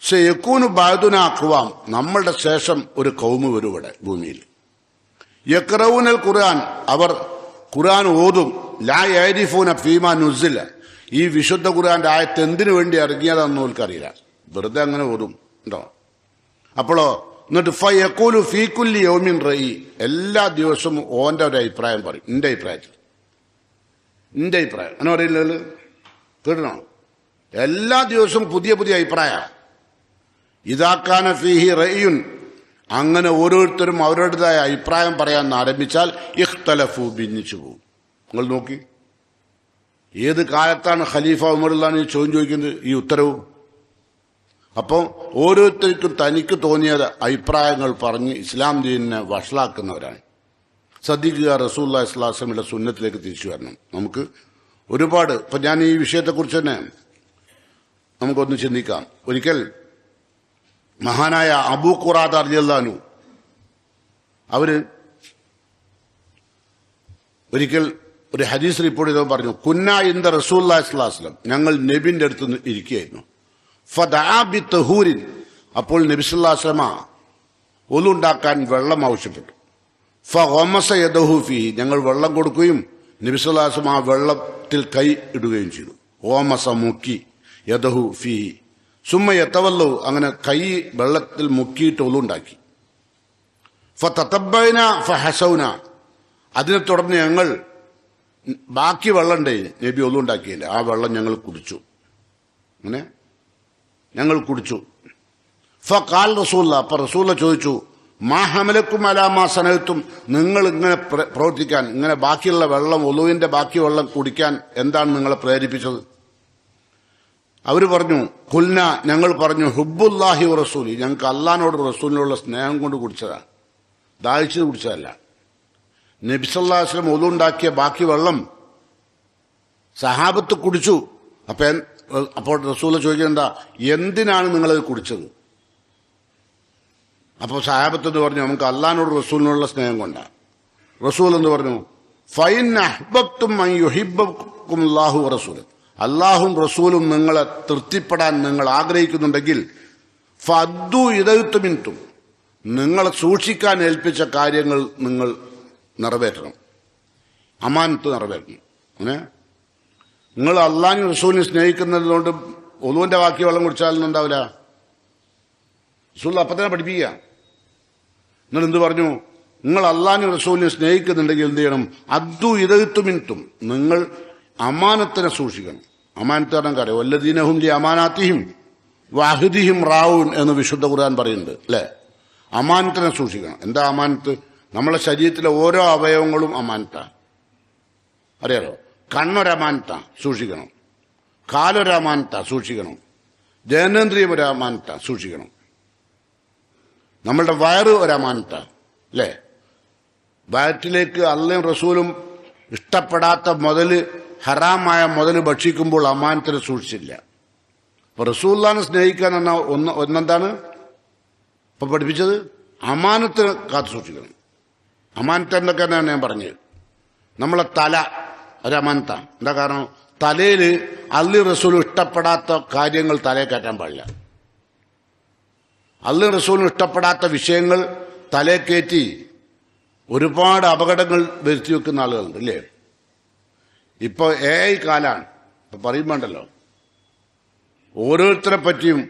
സയകൂനു ബഅദുനാ അഖ്വാം, നമ്മളുടെ ശേഷം ഒരു കൗമ് വരും ഇവിടെ ഭൂമിയിൽ. യഖറഊനൽ ഖുർആൻ, അവർ ഖുർആൻ ഓതും. ലാ യഅരിഫൂന ഫീമാ നുസില, ഈ വിശുദ്ധ ഖുർആന്റെ ആയത്ത് എന്തിനു വേണ്ടി ഇറങ്ങിയതാണെന്ന് അവർക്കറിയില്ല, വെറുതെ അങ്ങനെ ഓതും. ഉണ്ടോ? അപ്പോഴോ എന്നിട്ട് ഫയഖൂലു ഫീ കുല്ലി യൗമിൻ റഈ, എല്ലാ ദിവസവും ഓന്റെ ഒരു അഭിപ്രായം പറയും. എന്റെ അഭിപ്രായം അങ്ങനെ പറയില്ലല്ലോ, കേട്ടണോ? എല്ലാ ദിവസവും പുതിയ പുതിയ അഭിപ്രായം. ഇദാകാന ഫീഹി റഈയുൻ, അങ്ങനെ ഓരോരുത്തരും അവരുടേതായ അഭിപ്രായം പറയാൻ ആരംഭിച്ചാൽ ഇഖ്തലഫു, ഭിന്നിച്ചു പോകും. നിങ്ങൾ നോക്കി, ഏത് കാലത്താണ് ഖലീഫ ഉമർ റളിയല്ലാഹു ചോദ്യം ചോദിക്കുന്നത്, ഈ ഉത്തരവ്? അപ്പോൾ ഓരോരുത്തർക്കും തനിക്ക് തോന്നിയ അഭിപ്രായങ്ങൾ പറഞ്ഞ് ഇസ്ലാം ദീനിനെ വഷളാക്കുന്നവരാണ്. ശ്രദ്ധിക്കുക, റസൂലുള്ളാഹി സ്വല്ലല്ലാഹു അലൈഹി വസല്ലമയുടെ സുന്നത്തിലേക്ക് തിരിച്ചു വരണം. നമുക്ക് ഒരുപാട്, ഇപ്പൊ ഞാൻ ഈ വിഷയത്തെക്കുറിച്ച് തന്നെ നമുക്കൊന്ന് ചിന്തിക്കാം. ഒരിക്കൽ മഹാനായ അബൂ ഖുറാദ റളിയല്ലാഹു അൻഹു അവര് ഒരിക്കൽ ഒരു ഹദീസ് റിപ്പോർട്ട് ചെയ്തപ്പോൾ പറഞ്ഞു, കുന്നാ ഇൻദ റസൂലുള്ളാഹി സ്വല്ലല്ലാഹു അലൈഹി വസല്ലം, ഞങ്ങൾ നബിന്റെ അടുത്ത് ഇരിക്കുകയായിരുന്നു. ഫദഅ ബിത്തഹൂരിൻ, അപ്പോൾ നബി സല്ലല്ലാഹു അലൈഹി വസല്ലം ഒലുണ്ടാക്കാൻ വെള്ളം ആവശ്യപ്പെട്ടു. ഫഗമസ യദഹു ഫീഹി, ഞങ്ങൾ വെള്ളം കൊടുക്കുകയും നബി സല്ലല്ലാഹു അലൈഹി വസല്ലം ആ വെള്ളത്തിൽ കൈ ഇടുകയും ചെയ്തു. ഓമസ, മുക്കി, യദഹു ഫീഹി സുമ്മ യതവല്ലു, അങ്ങനെ കൈ വെള്ളത്തിൽ മുക്കിയിട്ട് ഒലുണ്ടാക്കി. ഫതതബ്ബൈന ഫഹസൗന, അതിനെ തുടർന്ന് ഞങ്ങൾ ബാക്കി വെള്ളമുണ്ടേ നബി ഒലുണ്ടാക്കിയില്ല, ആ വെള്ളം ഞങ്ങൾ കുടിച്ചു. അങ്ങനെ ഞങ്ങൾ കുടിച്ചു. ഫഖാൽ റസൂലുള്ളാഹി, അപ്പൊ റസൂലുള്ളാഹി ചോദിച്ചു, മാ ഹമലക്കും അലാമാ സനഹത്തും, നിങ്ങൾ ഇങ്ങനെ പ്രവർത്തിക്കാൻ, ഇങ്ങനെ ബാക്കിയുള്ള വെള്ളം, ഒലുവിന്റെ ബാക്കി വെള്ളം കുടിക്കാൻ എന്താണ് നിങ്ങളെ പ്രേരിപ്പിച്ചത്? അവർ പറഞ്ഞു, കുൽന, ഞങ്ങൾ പറഞ്ഞു, ഹുബ്ബുല്ലാഹി റസൂലി, ഞങ്ങൾക്ക് അള്ളാഹിനോട് റസൂലിനുള്ള സ്നേഹം കൊണ്ട് കുടിച്ചതാണ്, ദാഹിച്ചത് കുടിച്ചതല്ല. നബി സല്ലല്ലാഹു അലൈഹി വസല്ലം ഒലു ഉണ്ടാക്കിയ ബാക്കി വെള്ളം സഹാബത്ത് കുടിച്ചു. അപ്പോൾ റസൂൽ ചോദിക്കണ്ട, എന്തിനാണ് നിങ്ങളത് കുടിച്ചത്? അപ്പോൾ സഹാബത്ത് എന്ന് പറഞ്ഞു, നമുക്ക് അള്ളാഹിനോട് റസൂലിനുള്ള സ്നേഹം കൊണ്ടാണ്. റസൂൽ എന്ന് പറഞ്ഞു, ഫൈൻ അഹ്ബബ്തും അൻ യുഹിബ്ബക്കും അല്ലാഹു വറസൂൽ, അള്ളാഹും റസൂലും നിങ്ങളെ തൃപ്തിപ്പെടാൻ നിങ്ങൾ ആഗ്രഹിക്കുന്നുണ്ടെങ്കിൽ ഫദ്ദു ഇദൈതുമിൻതും, നിങ്ങളെ സൂക്ഷിക്കാൻ ഏൽപ്പിച്ച കാര്യങ്ങൾ നിങ്ങൾ നിറവേറ്റണം, അമാനത്ത് നിറവേറ്റണം. അങ്ങനെ നിങ്ങൾ അള്ളാഹിനും റസൂലിനെ സ്നേഹിക്കുന്നതുകൊണ്ട് ഒലുവിന്റെ ബാക്കി വെള്ളം കുടിച്ചാലൊന്നും ഉണ്ടാവില്ല. റസൂൽ അപ്പം തന്നെ പഠിപ്പിക്കുക. നിങ്ങൾ എന്ത് പറഞ്ഞു? നിങ്ങൾ അള്ളാഹിനും റസൂലിനെ സ്നേഹിക്കുന്നുണ്ടെങ്കിൽ എന്ത് ചെയ്യണം? അദ്ദു ഇദൈതുമിൻതും, നിങ്ങൾ അമാനത്തിനെ സൂക്ഷിക്കണം. അമാനത്ത് പറഞ്ഞ കാര്യം വല്ലദീനഹും ലി അമാനാത്തിഹിം വഅഹ്ദിഹിം റാഊൻ എന്ന് വിശുദ്ധ ഖുർആൻ പറയുന്നുണ്ട്, അല്ലേ? അമാനത്തിനെ സൂക്ഷിക്കണം. എന്താ അമാനത്ത്? നമ്മളെ ശരീരത്തിലെ ഓരോ അവയവങ്ങളും അമാനത്താണ്, അറിയാലോ. കണ്ണൊരമാനത്ത, സൂക്ഷിക്കണം. കാലൊരമാനത്ത, സൂക്ഷിക്കണം. ജനേന്ദ്രിയം ഒരമാനത്ത, സൂക്ഷിക്കണം. നമ്മളുടെ വയറ് ഒരമാനത്ത, അല്ലേ? വയറ്റിലേക്ക് അള്ളയും റസൂലും ഇഷ്ടപ്പെടാത്ത മുതല്, ഹറാമായ മുതല് ഭക്ഷിക്കുമ്പോൾ അമാനത്തിനെ സൂക്ഷിച്ചില്ല. അപ്പൊ റസൂലുള്ളാഹിനെ സ്നേഹിക്കാൻ എന്ന ഒന്നെന്താണ് ഇപ്പൊ പഠിപ്പിച്ചത്? അമാനത്തിന് കാത്തു സൂക്ഷിക്കണം. അമാനത്ത് എന്തൊക്കെയാണ് ഞാൻ പറഞ്ഞത്? നമ്മളെ തല ഒരമാനത്ത. എന്താ കാരണം? തലയിൽ അള്ളി റസൂലും ഇഷ്ടപ്പെടാത്ത കാര്യങ്ങൾ തലയിൽ കയറ്റാൻ പാടില്ല. അള്ളി റസൂലും ഇഷ്ടപ്പെടാത്ത വിഷയങ്ങൾ തലയിൽ കയറ്റി ഒരുപാട് അപകടങ്ങൾ വരുത്തി വെക്കുന്ന ആളുകളുണ്ട്, ഇല്ലേ? ഇപ്പൊ AI കാലാണ്. ഇപ്പൊ പറയുമ്പോണ്ടല്ലോ, ഓരോരുത്തരെ പറ്റിയും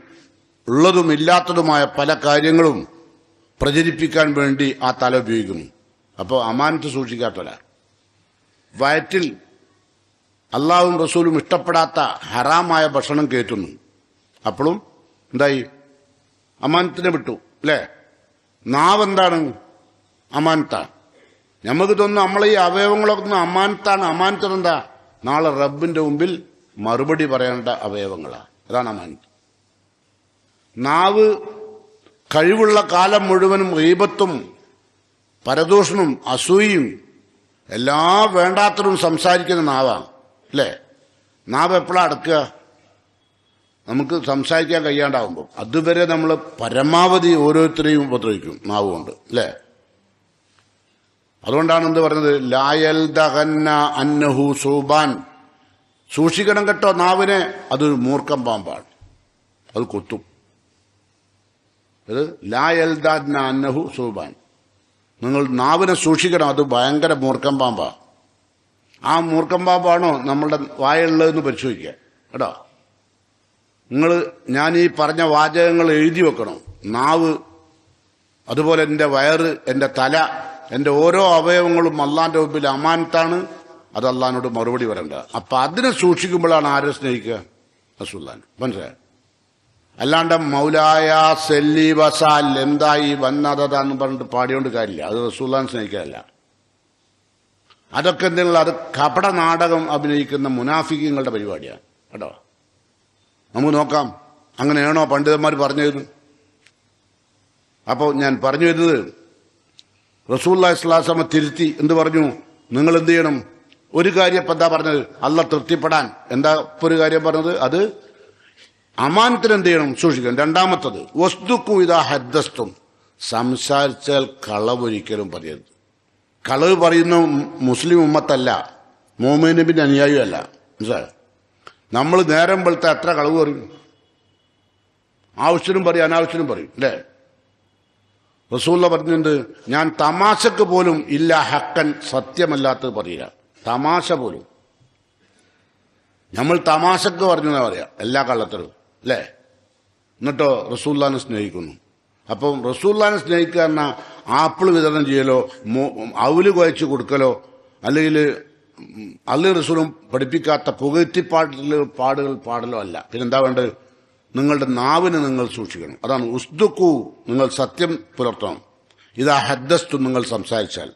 ഉള്ളതും ഇല്ലാത്തതുമായ പല കാര്യങ്ങളും പ്രചരിപ്പിക്കാൻ വേണ്ടി ആ തല ഉപയോഗിക്കുന്നു. അപ്പോൾ അമാനത്ത് സൂക്ഷിക്കാത്തല്ല. വയറ്റിൽ അള്ളാഹും റസൂലും ഇഷ്ടപ്പെടാത്ത ഹറാമായ ഭക്ഷണം കയറ്റുന്നു. അപ്പോഴും എന്തായി? അമാനത്തിനെ വിട്ടു, അല്ലേ? നാവെന്താണ്? അമാനത്താണ്. നമുക്ക് തോന്നുന്നു നമ്മളെ ഈ അവയവങ്ങളൊക്കെ അമാനത്താണ്. അമാനത്തിനെന്താ? നാളെ റബ്ബിന്റെ മുമ്പിൽ മറുപടി പറയേണ്ട അവയവങ്ങളാണ്. അതാണ് അമാനത്ത്. നാവ് കഴിവുള്ള കാലം മുഴുവനും ഗീബത്തും പരദൂഷണവും അസൂയയും എല്ലാ വേണ്ടാത്തതും സംസാരിക്കുന്ന നാവാണ്, അല്ലേ? നാവ് എപ്പോഴാണ് അടക്കുക? നമുക്ക് സംസാരിക്കാൻ കഴിയാണ്ടാവുമ്പോൾ. അതുവരെ നമ്മൾ പരമാവധി ഓരോരുത്തരെയും ഉപദ്രവിക്കും നാവ് കൊണ്ട്, അല്ലേ? അതുകൊണ്ടാണ് എന്ത് പറഞ്ഞത്? ലായൽദഗന്ന അന്നഹു സൂബാൻ, സൂക്ഷിക്കണം കേട്ടോ നാവിനെ, അത് മൂർഖം പാമ്പാണ്, അത് കൊത്തും. അത് ലായൽദഗന്ന അന്നഹു സൂബാൻ, നിങ്ങൾ നാവിനെ സൂക്ഷിക്കണം, അത് ഭയങ്കര മൂർഖം പാമ്പാ. ആ മൂർഖം പാമ്പാണോ നമ്മളുടെ വായുള്ളതെന്ന് പരിശോധിക്കുക കേട്ടോ. ഞാൻ ഈ പറഞ്ഞ വാചകങ്ങൾ എഴുതി വെക്കണം. നാവ്, അതുപോലെ എൻ്റെ വയറ്, എൻ്റെ തല, എൻ്റെ ഓരോ അവയവങ്ങളും അള്ളാന്റെ മുമ്പിൽ അമാനത്താണ്. അത് അള്ളാഹിനോട് മറുപടി വരണ്ട. അപ്പൊ അതിനെ സൂക്ഷിക്കുമ്പോഴാണ് ആരെ സ്നേഹിക്കുക? റസൂലുള്ളാഹിനെ. മനസ്സിലായോ? അല്ലാണ്ട് മൗലായ സെല്ലി വസാൽ എന്തായി വന്നതാന്ന് പറഞ്ഞിട്ട് പാടിയോണ്ട് കാര്യമില്ല. അത് റസൂലുള്ളാഹിനെ സ്നേഹിക്കാനല്ല. അതൊക്കെ എന്തെങ്കിലും അത് കപട നാടകം അഭിനയിക്കുന്ന മുനാഫിക്കങ്ങളുടെ പരിപാടിയാണ് കേട്ടോ. നമുക്ക് നോക്കാം, അങ്ങനെയാണോ പണ്ഡിതന്മാർ പറഞ്ഞത്? അപ്പോൾ ഞാൻ പറഞ്ഞു വരുന്നത്, റസൂലുള്ളാഹി സ്വല്ലല്ലാഹു അലൈഹി വസല്ലം തിരുത്തി എന്ത് പറഞ്ഞു? നിങ്ങൾ എന്ത് ചെയ്യണം? ഒരു കാര്യം ഇപ്പം എന്താ പറഞ്ഞത്? അള്ളാഹ് തൃപ്തിപ്പെടാൻ എന്താ ഇപ്പൊ ഒരു കാര്യം പറഞ്ഞത്? അത് അമാനത്തിന് എന്ത് ചെയ്യണം? സൂക്ഷിക്കണം. രണ്ടാമത്തത് വസ്തുക്കു ഇതാ ഹദ്ദസ്തും, സംസാരിച്ചാൽ കളവൊരിക്കലും പറയരുത്. കളവ് പറയുന്ന മുസ്ലിം ഉമ്മത്തല്ല, മുഅ്മിൻ നബിന്റെ അനുയായിയല്ല. മനസ്സിലായോ? നമ്മൾ നേരം വെളുത്ത എത്ര കളവ് പറയും? ആവശ്യത്തിനും പറയും, അനാവശ്യത്തിനും പറയും, അല്ലേ? റസൂലുള്ള പറഞ്ഞിട്ടുണ്ട്, ഞാൻ തമാശക്ക് പോലും ഇല്ല ഹക്കൻ, സത്യമല്ലാത്തത് പറയില്ല. തമാശ പോലും നമ്മൾ തമാശക്ക് പറഞ്ഞു എന്നാ പറയാ, എല്ലാ കള്ളത്തരും, അല്ലേ? എന്നിട്ടോ റസൂലുള്ളാഹിനെ സ്നേഹിക്കുന്നു. അപ്പം റസൂലുള്ളാഹിനെ സ്നേഹിക്കുക പറഞ്ഞാൽ ആപ്പിൾ വിതരണം ചെയ്യലോ, അവല് കുഴച്ച് കൊടുക്കലോ, അല്ലെങ്കിൽ അള്ളാഹും റസൂലും പഠിപ്പിക്കാത്ത പാടുകൾ പാടലോ അല്ല. പിന്നെന്താ വേണ്ടത്? നിങ്ങളുടെ നാവിനെ നിങ്ങൾ സൂക്ഷിക്കണം. അതാണ് ഉസ്ദുക്കു, നിങ്ങൾ സത്യം പുലർത്തണം. ഇതാ ഹദ്ദസ്തു നിങ്ങൾ സംസാരിച്ചാൽ.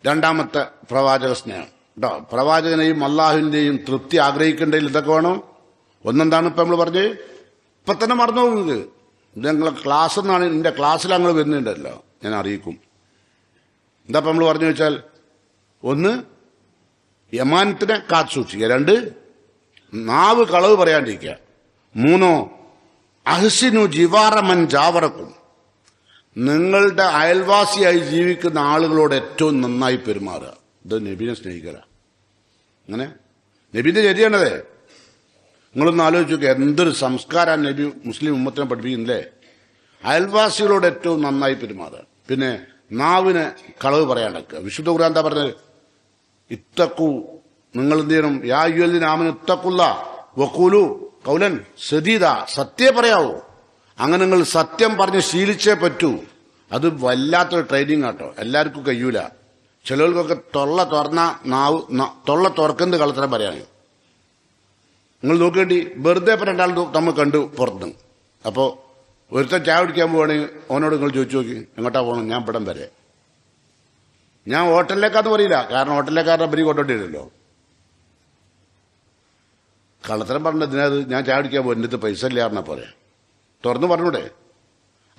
രണ്ടാമത്തെ പ്രവാചക സ്നേഹം കേട്ടോ. പ്രവാചകനെയും അള്ളാഹുവിന്റെയും തൃപ്തി ആഗ്രഹിക്കേണ്ടതിൽ ഇതൊക്കെ വേണം. ഒന്നെന്താണ് ഇപ്പൊ നമ്മൾ പറഞ്ഞത്? ഇപ്പൊ തന്നെ മറന്നു പോകുന്നത്. ഇത് ഞങ്ങളെ ക്ലാസ് എന്നാണ്, എന്റെ ക്ലാസ്സിൽ ഞങ്ങൾ വരുന്നുണ്ടല്ലോ, ഞാൻ അറിയിക്കും. എന്താ നമ്മൾ പറഞ്ഞു വെച്ചാൽ, ഒന്ന് യമാനത്തിനെ കാത്തു സൂക്ഷിക്കുക, രണ്ട് നാവ് കളവ് പറയാണ്ടിരിക്കുക, മൂന്നോ അഹ്സിനു ജിവാറമൻ ജാവറക്കും, നിങ്ങളുടെ അയൽവാസിയായി ജീവിക്കുന്ന ആളുകളോട് ഏറ്റവും നന്നായി പെരുമാറുക. ഇത് നബിനെ സ്നേഹിക്കുക. അങ്ങനെ നബിന്റെ ചര്യയാണതേ. നിങ്ങളൊന്ന് ആലോചിച്ച് നോക്കുക, എന്തൊരു സംസ്കാരമാണ് നബി മുസ്ലിം ഉമ്മത്തിനെ പഠിപ്പിക്കുന്നില്ലേ. അയൽവാസികളോട് ഏറ്റവും നന്നായി പെരുമാറുക. പിന്നെ നാവിന് കളവ് പറയാണ്ടൊക്കെ. വിശുദ്ധ ഖുർആൻ എന്താ പറഞ്ഞത്? ഇത്തക്കു, നിങ്ങൾ എന്ത് ചെയ്യണം? യാ അയ്യുഹല്ലദീന ആമനൂ ഇത്തഖുല്ല വഖൂലു ഖൗലൻ സദീദ, സത്യം പറയാവൂ. അങ്ങനെ നിങ്ങൾ സത്യം പറഞ്ഞ് ശീലിച്ചേ പറ്റൂ. അത് വല്ലാത്തൊരു ട്രെയിനിങ് ആട്ടോ. എല്ലാവർക്കും കഴിയൂല. ചിലർക്കൊക്കെ തൊള്ള തുറന്ന തൊള്ള തുറക്കുന്നത് കളത്തരം പറയാണ്. നിങ്ങൾ നോക്കേണ്ടി, വെറുതെ ഇപ്പം രണ്ടാൾ നമ്മൾ കണ്ടു പുറത്തുനിന്ന്. അപ്പോൾ ഒരുത്തൻ ചായ കുടിക്കാൻ പോവുകയാണെങ്കിൽ അവനോട് നിങ്ങൾ ചോദിച്ചു നോക്കി, എങ്ങോട്ടാ പോകണം? ഞാൻ ഇവിടം വരെ. ഞാൻ ഹോട്ടലിലേക്കാന്ന് പറയില്ല, കാരണം ഹോട്ടലിലേക്കാരുടെ ബരി കൊണ്ടോണ്ടില്ലല്ലോ. കള്ളത്തരം പറഞ്ഞതിനത് ഞാൻ ചായ കുടിക്കാൻ പോകും, എൻ്റെ പൈസ ഇല്ല പറഞ്ഞ പോലെ തുറന്നു പറഞ്ഞൂടെ,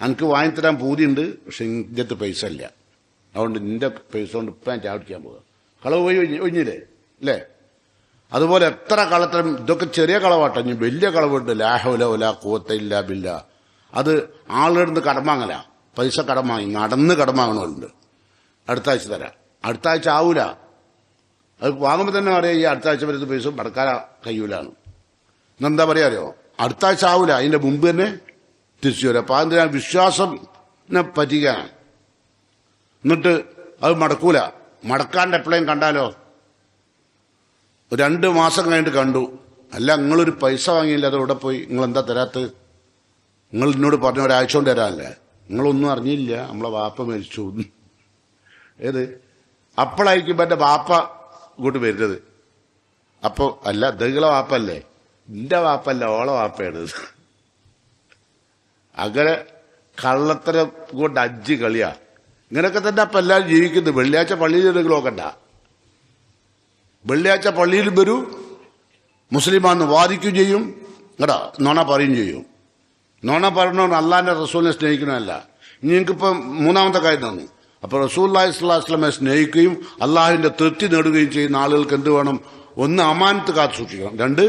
എനിക്ക് വാങ്ങിത്തരാൻ പൂതിയുണ്ട്, പക്ഷെ എൻ്റെ പൈസ ഇല്ല, അതുകൊണ്ട് നിന്റെ പൈസ കൊണ്ട് ഇപ്പം ഞാൻ ചായ കുടിക്കാൻ പോകുക. കളവ് പോയി ഒഴിഞ്ഞില്ലേ അല്ലേ? അതുപോലെ എത്ര കളത്തരം, ഇതൊക്കെ ചെറിയ കളവാട്ടോ. ഇനി വലിയ കളവുണ്ട്, ലാഹുല ഒല കൂവത്തില്ല ബില്ല. അത് ആളുടെ കടം വാങ്ങല, പൈസ കടം വാങ്ങി നടന്ന് കടം വാങ്ങണമുണ്ട്. അടുത്ത ആഴ്ച തരാം, അടുത്ത ആഴ്ച ആവൂല. അത് വാങ്ങുമ്പോൾ തന്നെ പറയാം, ഈ അടുത്ത ആഴ്ച വരുന്ന പൈസ മടക്കാൻ കഴിയൂലാണ്. എന്നെന്താ പറയാറിയോ? അടുത്ത ആഴ്ച ആവൂല, അതിന്റെ മുമ്പ് തന്നെ തിരിച്ചു വരാം. അപ്പൊ അതിന് വിശ്വാസത്തിനെ പറ്റിക്കാനാണ്. എന്നിട്ട് അത് മടക്കൂല. മടക്കാണ്ട് എപ്പോഴേയും കണ്ടാലോ, 2 മാസം കഴിഞ്ഞിട്ട് കണ്ടു, അല്ല നിങ്ങളൊരു പൈസ വാങ്ങിയില്ല, അത് ഇവിടെ പോയി, നിങ്ങൾ എന്താ തരാത്തത്? നിങ്ങൾ എന്നോട് പറഞ്ഞ ഒരാഴ്ച കൊണ്ട് തരാനല്ലേ, നിങ്ങളൊന്നും അറിഞ്ഞില്ല, നമ്മളെ വാപ്പ മരിച്ചു. ഏത് അപ്പോഴായിരിക്കും എന്റെ വാപ്പ ഇങ്ങോട്ട് വരുന്നത്. അപ്പോ അല്ല, ദൈകളെ വാപ്പല്ലേ, എന്റെ വാപ്പല്ല, ഓളെ വാപ്പയാണ്. അങ്ങനെ കള്ളത്തരം കൊണ്ട് അജ്ജി കളിയാ. ഇങ്ങനെയൊക്കെ തന്നെ അപ്പൊ എല്ലാവരും ജീവിക്കുന്നത്. വെള്ളിയാഴ്ച പള്ളിയിൽ എന്തെങ്കിലും നോക്കണ്ട, വെള്ളിയാഴ്ച പള്ളിയിൽ വരൂ, മുസ്ലിമാന്ന് വാദിക്കുകയും ചെയ്യും, കേട്ടോ, നോണ പറയുകയും ചെയ്യും. നോണ പറയണവൻ അള്ളാന്റെ റസൂലിനെ സ്നേഹിക്കണമല്ല. ഇനി നിങ്ങൾക്കിപ്പം മൂന്നാമത്തെ കാര്യം തന്നു. അപ്പൊ റസൂലുള്ളാഹി സ്വല്ലല്ലാഹു അലൈഹി വസല്ലമയെ സ്നേഹിക്കുകയും അള്ളാഹുവിന്റെ തൃപ്തി നേടുകയും ചെയ്യുന്ന ആളുകൾക്ക് എന്ത് വേണം? 1 അമാനത്ത് കാത്തു സൂക്ഷിക്കണം, 2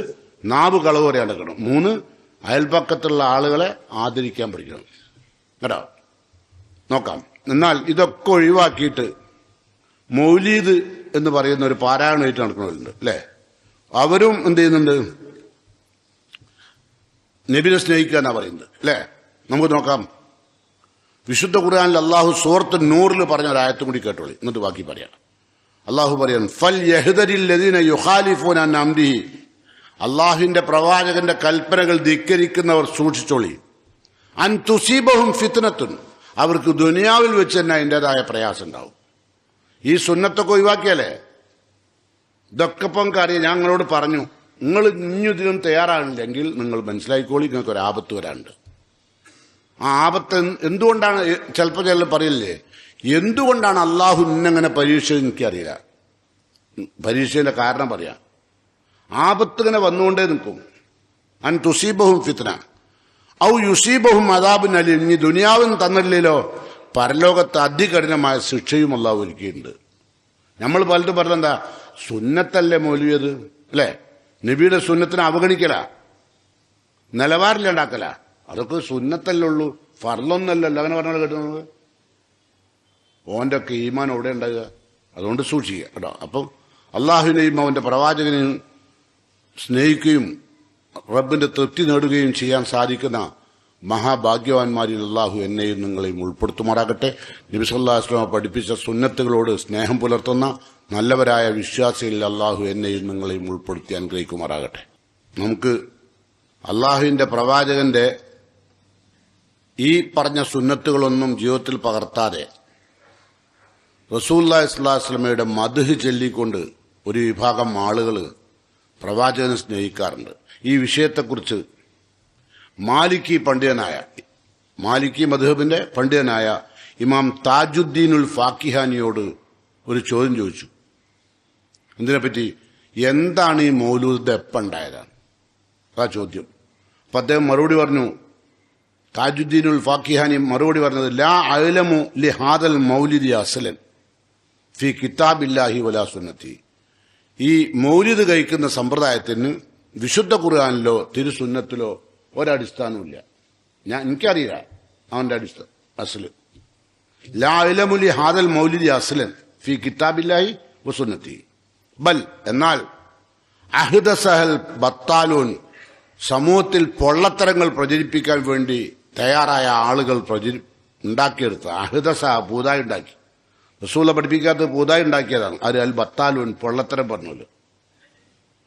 നാവ് കളവ് പറയാണ്ടിരിക്കണം, 3 അയൽപക്കത്തുള്ള ആളുകളെ ആദരിക്കാൻ പഠിക്കണം. കേട്ടോ, നോക്കാം. എന്നാൽ ഇതൊക്കെ ഒഴിവാക്കിയിട്ട് മൗലീദ് എന്ന് പറയുന്ന ഒരു പാരായണമായിട്ട് നടക്കുന്നവരുണ്ട് അല്ലേ? അവരും എന്ത് ചെയ്യുന്നുണ്ട്? നബിനെ സ്നേഹിക്കുക എന്നാ പറയുന്നത് അല്ലേ? നമുക്ക് നോക്കാം. വിശുദ്ധ ഖുർആനിൽ അള്ളാഹു സൂറത്ത് നൂറിൽ പറഞ്ഞ ഒരു ആയത്തും കൂടി കേട്ടോളി, എന്നിട്ട് ബാക്കി പറയാം. അള്ളാഹു പറയാൻ, ഫൽ യഹ്ദരിൽ ലദീന യുഖാലിഫൂന അൻ അംരിഹി, അള്ളാഹുവിന്റെ പ്രവാചകന്റെ കൽപ്പനകൾ ധിക്കരിക്കുന്നവർ സൂക്ഷിച്ചോളി. അൻ തുസീബഹും ഫിത്നത്തുൻ, അവർക്ക് ദുനിയാവിൽ വെച്ച് തന്നെ അതിൻ്റെതായ പ്രയാസം ഉണ്ടാവും. ഈ സുന്നത്തൊക്കെ ഒഴിവാക്കിയാലേ ഇതൊക്കെ ഇപ്പം അറിയാം. ഞാൻ നിങ്ങളോട് പറഞ്ഞു, നിങ്ങൾ ഇനിയും തയ്യാറാണില്ലെങ്കിൽ നിങ്ങൾ മനസ്സിലാക്കിക്കോളി, നിങ്ങൾക്ക് ഒരു ആപത്ത് വരാനുണ്ട്. ആ ആപത്ത് എന്തുകൊണ്ടാണ്? ചിലപ്പോൾ ചിലർ പറയില്ലേ, എന്തുകൊണ്ടാണ് അള്ളാഹു ഇന്നങ്ങനെ പരീക്ഷ? എനിക്കറിയില്ല. പരീക്ഷയുടെ കാരണം പറയാം. ആപത്ത് ഇങ്ങനെ വന്നുകൊണ്ടേ നിൽക്കും. അൻ തുസീബഹും ഫിത്ന ഔ യുസീബഹും അദാബുൻ അലീം, ഇനി ദുനിയാവിന് തന്നില്ലല്ലോ, പരലോകത്ത് അതികഠിനമായ ശിക്ഷയും അള്ളാഹു ഒരുക്കിയിട്ടുണ്ട്. നമ്മൾ പലതും പറഞ്ഞെന്താ, സുന്നത്തല്ലേ മൗലവിയത് അല്ലേ? നബിയുടെ സുന്നത്തിനെ അവഗണിക്കല, നിലവാരിലുണ്ടാക്കല, അതൊക്കെ സുന്നത്തല്ലേ ഉള്ളൂ, ഫർളൊന്നല്ലല്ലോ. അങ്ങനെ പറഞ്ഞാൽ കേട്ടുന്നത്. ഓന്റെ ഒക്കെ ഈമാൻ എവിടെ ഉണ്ടാകുക? അതുകൊണ്ട് സൂക്ഷിക്കുക കേട്ടോ. അപ്പം അള്ളാഹുവിനെയും അവന്റെ പ്രവാചകനെയും സ്നേഹിക്കുകയും റബ്ബിന്റെ തൃപ്തി നേടുകയും ചെയ്യാൻ സാധിക്കുന്ന മഹാഭാഗ്യവാന്മാരിൽ അള്ളാഹു എന്നെയും നിങ്ങളെയും ഉൾപ്പെടുത്തുമാറാകട്ടെ. നബി സല്ലല്ലാഹു അലൈഹി വസല്ലം പഠിപ്പിച്ച സുന്നത്തുകളോട് സ്നേഹം പുലർത്തുന്ന നല്ലവരായ വിശ്വാസികളിൽ അള്ളാഹു എന്നെയും നിങ്ങളെയും ഉൾപ്പെടുത്തി അനുഗ്രഹിക്കുമാറാകട്ടെ. നമുക്ക് അള്ളാഹുവിന്റെ പ്രവാചകന്റെ ഈ പറഞ്ഞ സുന്നത്തുകളൊന്നും ജീവിതത്തിൽ പകർത്താതെ റസൂലുള്ളാഹി സ്വല്ലല്ലാഹു അലൈഹി വസല്ലമയുടെ മദ്ഹ് ചൊല്ലിക്കൊണ്ട് ഒരു വിഭാഗം ആളുകൾ പ്രവാചകനെ സ്നേഹിക്കാറുണ്ട്. ഈ വിഷയത്തെക്കുറിച്ച് മാലിക്കി മദ്ഹബിന്റെ പണ്ഡിതനായ ഇമാം താജുദ്ദീനുൽ ഫാക്കിഹാനിയോട് ഒരു ചോദ്യം ചോദിച്ചു. എന്തിനെപ്പറ്റി? എന്താണ് ഈ മൗലൂദ് എപ്പുണ്ടായതാണ് ആ ചോദ്യം. അപ്പൊ അദ്ദേഹം മറുപടി പറഞ്ഞു, താജുദ്ദീനുൽ ഫാക്കിഹാനി മറുപടി പറഞ്ഞത്, ലാ അഅലമു ലിഹാദൽ മൗലിദി അസ്ലൻ ഫി കിതാബില്ലാഹി വലാ സുന്നത്തി. ഈ മൗലിദ് കഴിക്കുന്ന സമ്പ്രദായത്തിന് വിശുദ്ധ ഖുർആനിലോ തിരുസുന്നത്തിലോ ഒരടിസ്ഥാനമില്ല. എനിക്കറിയില്ല അവന്റെ അസ്ല്. ലാ അഅലമു ലിഹാദൽ മൗലിദി അസ്ലൻ ഫി കിതാബില്ലാഹി വസുന്നത്തി ബൽ, എന്നാൽ അഹ്ദസഹൽ ബത്താലൂൻ, സമൂഹത്തിൽ പൊള്ളത്തരങ്ങൾ പ്രചരിപ്പിക്കാൻ വേണ്ടി തയ്യാറായ ആളുകൾ ഉണ്ടാക്കിയെടുത്ത അഹ്ദസ, പൂതായി ഉണ്ടാക്കി. റസൂല പഠിപ്പിക്കാത്ത പൂതായി ഉണ്ടാക്കിയതാണ്. അത് അൽ ബത്താലൂൻ, പൊള്ളത്തരം പറഞ്ഞല്ലോ.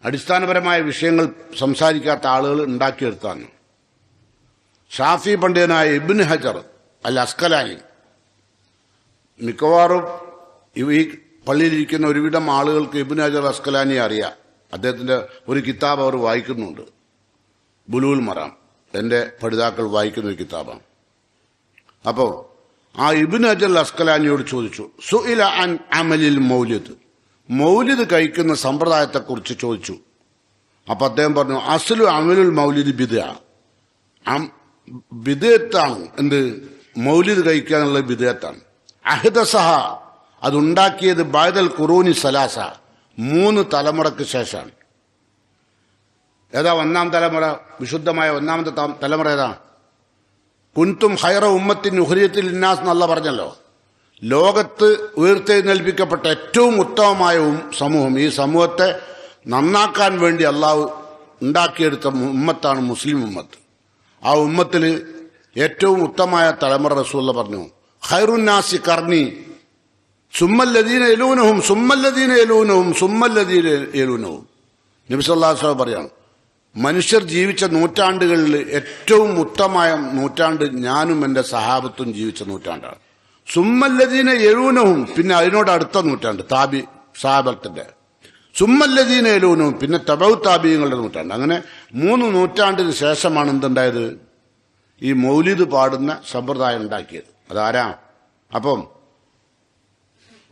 അടിസ്ഥാനപരമായ വിഷയങ്ങൾ സംസാരിക്കാത്ത ആളുകൾ ഉണ്ടാക്കിയെടുത്താണ്. ഷാഫി പണ്ഡിതനായ ഇബ്നു ഹജർ അൽ അസ്കലാനി, മിക്കവാറും ഈ പള്ളിയിലിരിക്കുന്ന ഒരുവിധം ആളുകൾക്ക് ഇബ്നു ഹജർ അസ്കലാനിയെ അറിയാം. അദ്ദേഹത്തിന്റെ ഒരു കിതാബ് അവർ വായിക്കുന്നുണ്ട്, ബുലൂൽ മറാം. എന്റെ പഠിതാക്കൾ വായിക്കുന്ന ഒരു കിതാബാണ്. അപ്പോ ആ ഇബ്നു ഹജർ അസ്കലാനിയോട് ചോദിച്ചു, സുഇല അൻ അമലിൽ മൗലിദ്, മൗലിദ് കഴിക്കുന്ന സമ്പ്രദായത്തെക്കുറിച്ച് ചോദിച്ചു. അപ്പൊ അദ്ദേഹം പറഞ്ഞു, അസ്ലു അമലുൽ മൗലിദ് ബിദ്അ, ബിദ്അത്താണ്. എന്ത്? മൗലിദ് കഴിക്കുക എന്നുള്ളത് ബിദ്അത്താണ്. അഹ്ദസഹ, അതുണ്ടാക്കിയത് ബഅദൽ ഖുറൂനി സലാസ, 3 തലമുറക്ക് ശേഷമാണ്. ഏതാ ഒന്നാം തലമുറ? വിശുദ്ധമായ ഒന്നാമത്തെ തലമുറ ഏതാ? കുൻതും ഖൈറ ഉമ്മത്തിൻ ഉഖ്രിയത്തിൽ ഇന്നാസ് എന്നല്ല പറഞ്ഞല്ലോ. ലോകത്ത് ഉയർത്തെഴുന്നേൽപ്പിക്കപ്പെട്ട ഏറ്റവും ഉത്തമമായ സമൂഹം, ഈ സമൂഹത്തെ നന്നാക്കാൻ വേണ്ടി അള്ളാഹു ഉണ്ടാക്കിയെടുത്ത ഉമ്മത്താണ് മുസ്ലിം ഉമ്മത്ത്. ആ ഉമ്മത്തിൽ ഏറ്റവും ഉത്തമമായ തലമുറ റസൂലുള്ള പറഞ്ഞു, ഖൈറുന്നാസി കർണി സുമ്മല്ലദീന യലൂനഹും സുമ്മല്ലദീന യലൂനഹും സുമ്മല്ലദീന യലൂനഹും. നബി സല്ലല്ലാഹു അലൈഹി വസല്ലം പറയാണ്, മനുഷ്യർ ജീവിച്ച നൂറ്റാണ്ടുകളിൽ ഏറ്റവും ഉത്തമമായ നൂറ്റാണ്ട് ഞാനും എന്റെ സഹാബത്തും ജീവിച്ച നൂറ്റാണ്ടാണ്. സുമ്മല്ലദീന യലൂനഹും, പിന്നെ അതിനോട് അടുത്ത നൂറ്റാണ്ട് സഹാബത്തിന്റെ. സുമ്മല്ലദീന യലൂനഹും, പിന്നെ തബഉ താബിഈങ്ങളുടെ നൂറ്റാണ്ട്. അങ്ങനെ 3 നൂറ്റാണ്ടിന് ശേഷമാണ് എന്തുണ്ടായത്? ഈ മൗലിദ് പാടുന്ന സമ്പ്രദായം ഉണ്ടാക്കിയത്. അതാരാ? അപ്പം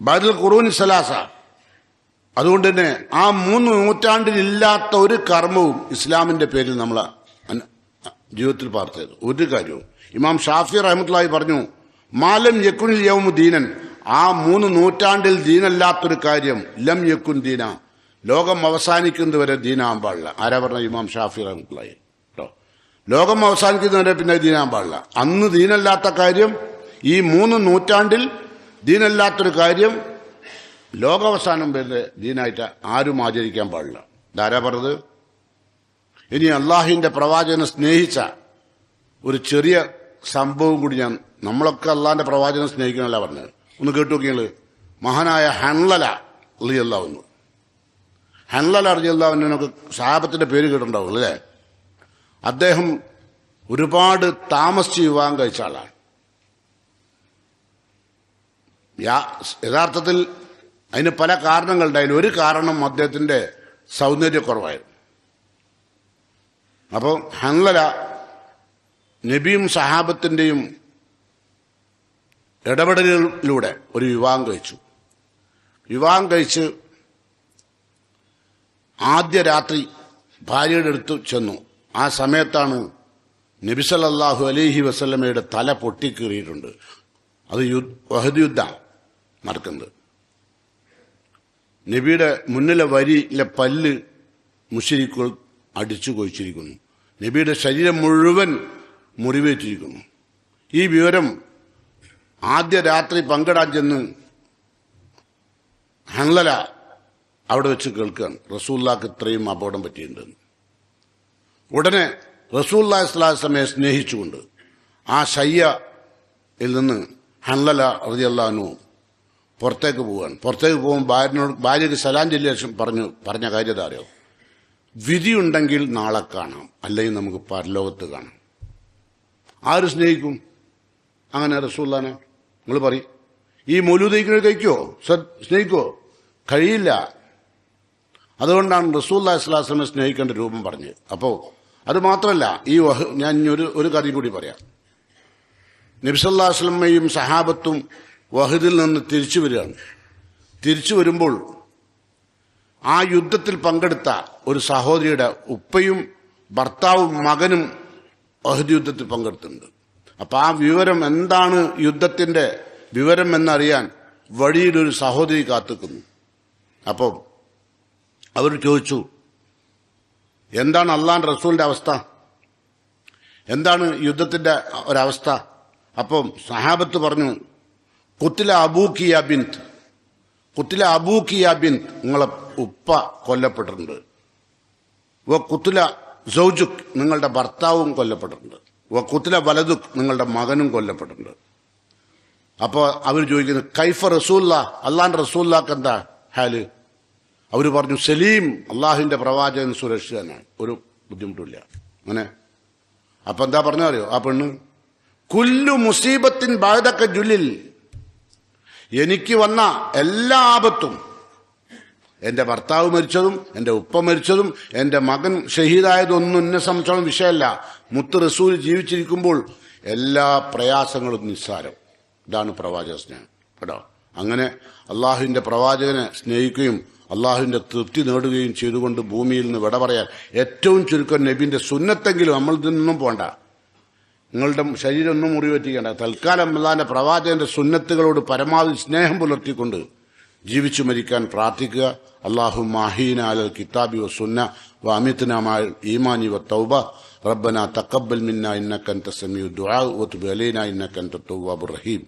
ബഅദൽ ഖുറൂനി സലാസ. അതുകൊണ്ട് തന്നെ ആ 3 നൂറ്റാണ്ടിലില്ലാത്ത ഒരു കർമ്മവും ഇസ്ലാമിന്റെ പേരിൽ നമ്മൾ ജീവിതത്തിൽ പാർത്തത് ഒരു കാര്യവും. ഇമാം ഷാഫി റഹ്മത്തുള്ളാഹി പറഞ്ഞു, മാലം യക്കുനിൽ യൗമു ദീനൻ, ആ 3 നൂറ്റാണ്ടിൽ ദീനല്ലാത്തൊരു കാര്യം ലം യക്കുൻ ദീന, ലോകം അവസാനിക്കുന്നതുവരെ ദീനാൻ പാടില്ല. ആരാ പറഞ്ഞ? ഇമാം ഷാഫി റഹ്മത്തുള്ളാഹി. കേട്ടോ, ലോകം അവസാനിക്കുന്നതുവരെ പിന്നെ ദീനാൻ പാടില്ല. അന്ന് ദീനല്ലാത്ത കാര്യം, ഈ 3 നൂറ്റാണ്ടിൽ ദീനല്ലാത്തൊരു കാര്യം ലോകാവസാനം വരെ ദീനായിട്ട് ആരും ആചരിക്കാൻ പാടില്ല. ധാരാ പറഞ്ഞത്. ഇനി അള്ളാഹുവിന്റെ പ്രവാചകനെ സ്നേഹിച്ച ഒരു ചെറിയ സംഭവം കൂടി നമ്മളൊക്കെ അള്ളാഹിന്റെ പ്രവാചകനെ സ്നേഹിക്കണമല്ല പറഞ്ഞത്. ഒന്ന് കേട്ടു നോക്കിയാൽ, മഹാനായ ഹൻലല റളിയല്ലാഹു അൻഹു, ഹൻലല റളിയല്ലാഹു അൻഹുവിനൊക്കെ സഹാബത്തിന്റെ പേര് കേട്ടിട്ടുണ്ടാവും അല്ലേ? അദ്ദേഹം ഒരുപാട് താമസിച്ച് വിവാഹം കഴിച്ച ആളാണ്. യഥാർത്ഥത്തിൽ അതിന് പല കാരണങ്ങളുണ്ടായാലും ഒരു കാരണം അദ്ദേഹത്തിന്റെ സൗന്ദര്യക്കുറവായിരുന്നു. അപ്പോൾ ഹൻലല നബിയും സഹാബത്തിന്റെയും ഇടപെടലുകളിലൂടെ ഒരു വിവാഹം കഴിച്ചു. വിവാഹം കഴിച്ച് ആദ്യ രാത്രി ഭാര്യയുടെ അടുത്ത് ചെന്നു. ആ സമയത്താണ് നബി സല്ലല്ലാഹു അലൈഹി വസല്ലമയുടെ തല പൊട്ടിക്കീറിയിട്ടുണ്ട്. അത് ഉഹദ് യുദ്ധം നടക്കുന്നത്. നബിയുടെ മുന്നിലെ വരിയിലെ പല്ല് മുശ്രിക്കുകൾ അടിച്ചു കൊഴിച്ചിരിക്കുന്നു. നബിയുടെ ശരീരം മുഴുവൻ മുറിവേറ്റിരിക്കുന്നു. ഈ വിവരം ആദ്യ രാത്രി പങ്കിടാൻ ചെന്ന് ഹൻലല അവിടെ വെച്ച് കേൾക്കുകയാണ്, റസൂലുള്ളാഹിക്ക് ഇത്രയും അപകടം പറ്റിയിട്ടുണ്ടെന്ന്. ഉടനെ റസൂലുള്ളാഹി സ്വല്ലല്ലാഹു അലൈഹി വസല്ലമയെ സ്നേഹിച്ചുകൊണ്ട് ആ ശയ്യയിൽ നിന്ന് ഹൻലല റളിയല്ലാഹു അൻഹു പുറത്തേക്ക് പോവുകയാണ്. പുറത്തേക്ക് പോകുമ്പോൾ ഭാര്യയ്ക്ക് സലാം ചൊല്ലിയ പറഞ്ഞ കാര്യം അറിയോ? വിധിയുണ്ടെങ്കിൽ നാളെ കാണാം, അല്ലെങ്കിൽ നമുക്ക് പരലോകത്ത് കാണാം. ആര് സ്നേഹിക്കും അങ്ങനെ റസൂലുള്ളാഹിനെ? നിങ്ങൾ പറയും, ഈ മൗലൂദ് കഴിക്കുമോ? സ്നേഹിക്കുമോ? കഴിയില്ല. അതുകൊണ്ടാണ് റസൂലുള്ളാഹി സ്വല്ലല്ലാഹു അലൈഹി വസല്ലമയെ സ്നേഹിക്കേണ്ട രൂപം പറഞ്ഞത്. അപ്പോ അത് മാത്രമല്ല, ഞാൻ ഒരു കാര്യം കൂടി പറയാം. നബി സല്ലല്ലാഹു അലൈഹി വസല്ലമയും സഹാബത്തും വഹദിൽ നിന്ന് തിരിച്ചു വരികയാണ്. തിരിച്ചു വരുമ്പോൾ ആ യുദ്ധത്തിൽ പങ്കെടുത്ത ഒരു സഹോദരിയുടെ ഉപ്പയും ഭർത്താവും മകനും വഹദ് യുദ്ധത്തിൽ പങ്കെടുത്തിട്ടുണ്ട്. അപ്പൊ ആ വിവരം എന്താണ്, യുദ്ധത്തിന്റെ വിവരം എന്നറിയാൻ വഴിയിലൊരു സഹോദരി കാത്തുക്കുന്നു. അപ്പോൾ അവർ ചോദിച്ചു, എന്താണ് അള്ളാഹുവിന്റെ റസൂലിന്റെ അവസ്ഥ, എന്താണ് യുദ്ധത്തിന്റെ ഒരവസ്ഥ? അപ്പം സഹാബത്ത് പറഞ്ഞു, കുത്തില അബൂക്കിയ ബിന്ത്, കുത്തില അബൂക്കിയ ബിന്ത്, നിങ്ങളെ ഉപ്പ കൊല്ലപ്പെട്ടിട്ടുണ്ട്. വ കുത്തില സൗജുക്, നിങ്ങളുടെ ഭർത്താവും കൊല്ലപ്പെട്ടിട്ടുണ്ട്. വ കുത്തില വലതുക്, നിങ്ങളുടെ മകനും കൊല്ലപ്പെട്ടിട്ടുണ്ട്. അപ്പോൾ അവർ ചോദിക്കുന്നു, കൈഫ റസൂല്ല, അള്ളാഹിന്റെ റസൂല്ലാക്ക് എന്താ ഹാല്? അവർ പറഞ്ഞു, സലീം, അള്ളാഹുവിന്റെ പ്രവാചകൻ സുരക്ഷിതനാണ്, ഒരു ബുദ്ധിമുട്ടില്ല. അങ്ങനെ അപ്പൊ എന്താ പറഞ്ഞറിയോ ആ പെണ്ണ്? കുല്ലു മുസീബത്തിൻ ബഅദക ജുലിൽ, എനിക്ക് വന്ന എല്ലാ ആപത്തും, എന്റെ ഭർത്താവ് മരിച്ചതും എന്റെ ഉപ്പ മരിച്ചതും എന്റെ മകൻ ഷഹീദായതൊന്നും എന്നെ സംബന്ധിച്ചോളം വിഷയമല്ല. മുത്ത് റസൂൽ ജീവിച്ചിരിക്കുമ്പോൾ എല്ലാ പ്രയാസങ്ങളും നിസ്സാരം. ഇതാണ് പ്രവാചക സ്നേഹം കേട്ടോ. അങ്ങനെ അള്ളാഹുവിന്റെ പ്രവാചകനെ സ്നേഹിക്കുകയും അള്ളാഹുവിന്റെ തൃപ്തി നേടുകയും ചെയ്തുകൊണ്ട് ഭൂമിയിൽ നിന്ന് വിട പറയാൻ ഏറ്റവും ചുരുക്കം നബിന്റെ സുന്നത്തെങ്കിലും നമ്മൾ ഇതിനൊന്നും പോണ്ട, നിങ്ങളുടെ ശരീരം ഒന്നും മുറിവെറ്റിക്കേണ്ട. തൽക്കാലം അള്ളാഹിന്റെ പ്രവാചകന്റെ സുന്നത്തുകളോട് പരമാവധി സ്നേഹം പുലർത്തിക്കൊണ്ട് ജീവിച്ചു മരിക്കാൻ പ്രാർത്ഥിക്കുക. അല്ലാഹുമ്മ അഹീന അലൽ കിതാബി വസുന്ന വഅമിത്നാ മഅൽ ഈമാനി വത്തൗബ റബ്ബനാ തഖബ്ബൽ മിന്നാ ഇന്നക അൻത സമീഉദ് ദുആ വതുബ് അലൈനാ ഇന്നക അൻത തവ്വാബുർ റഹീം.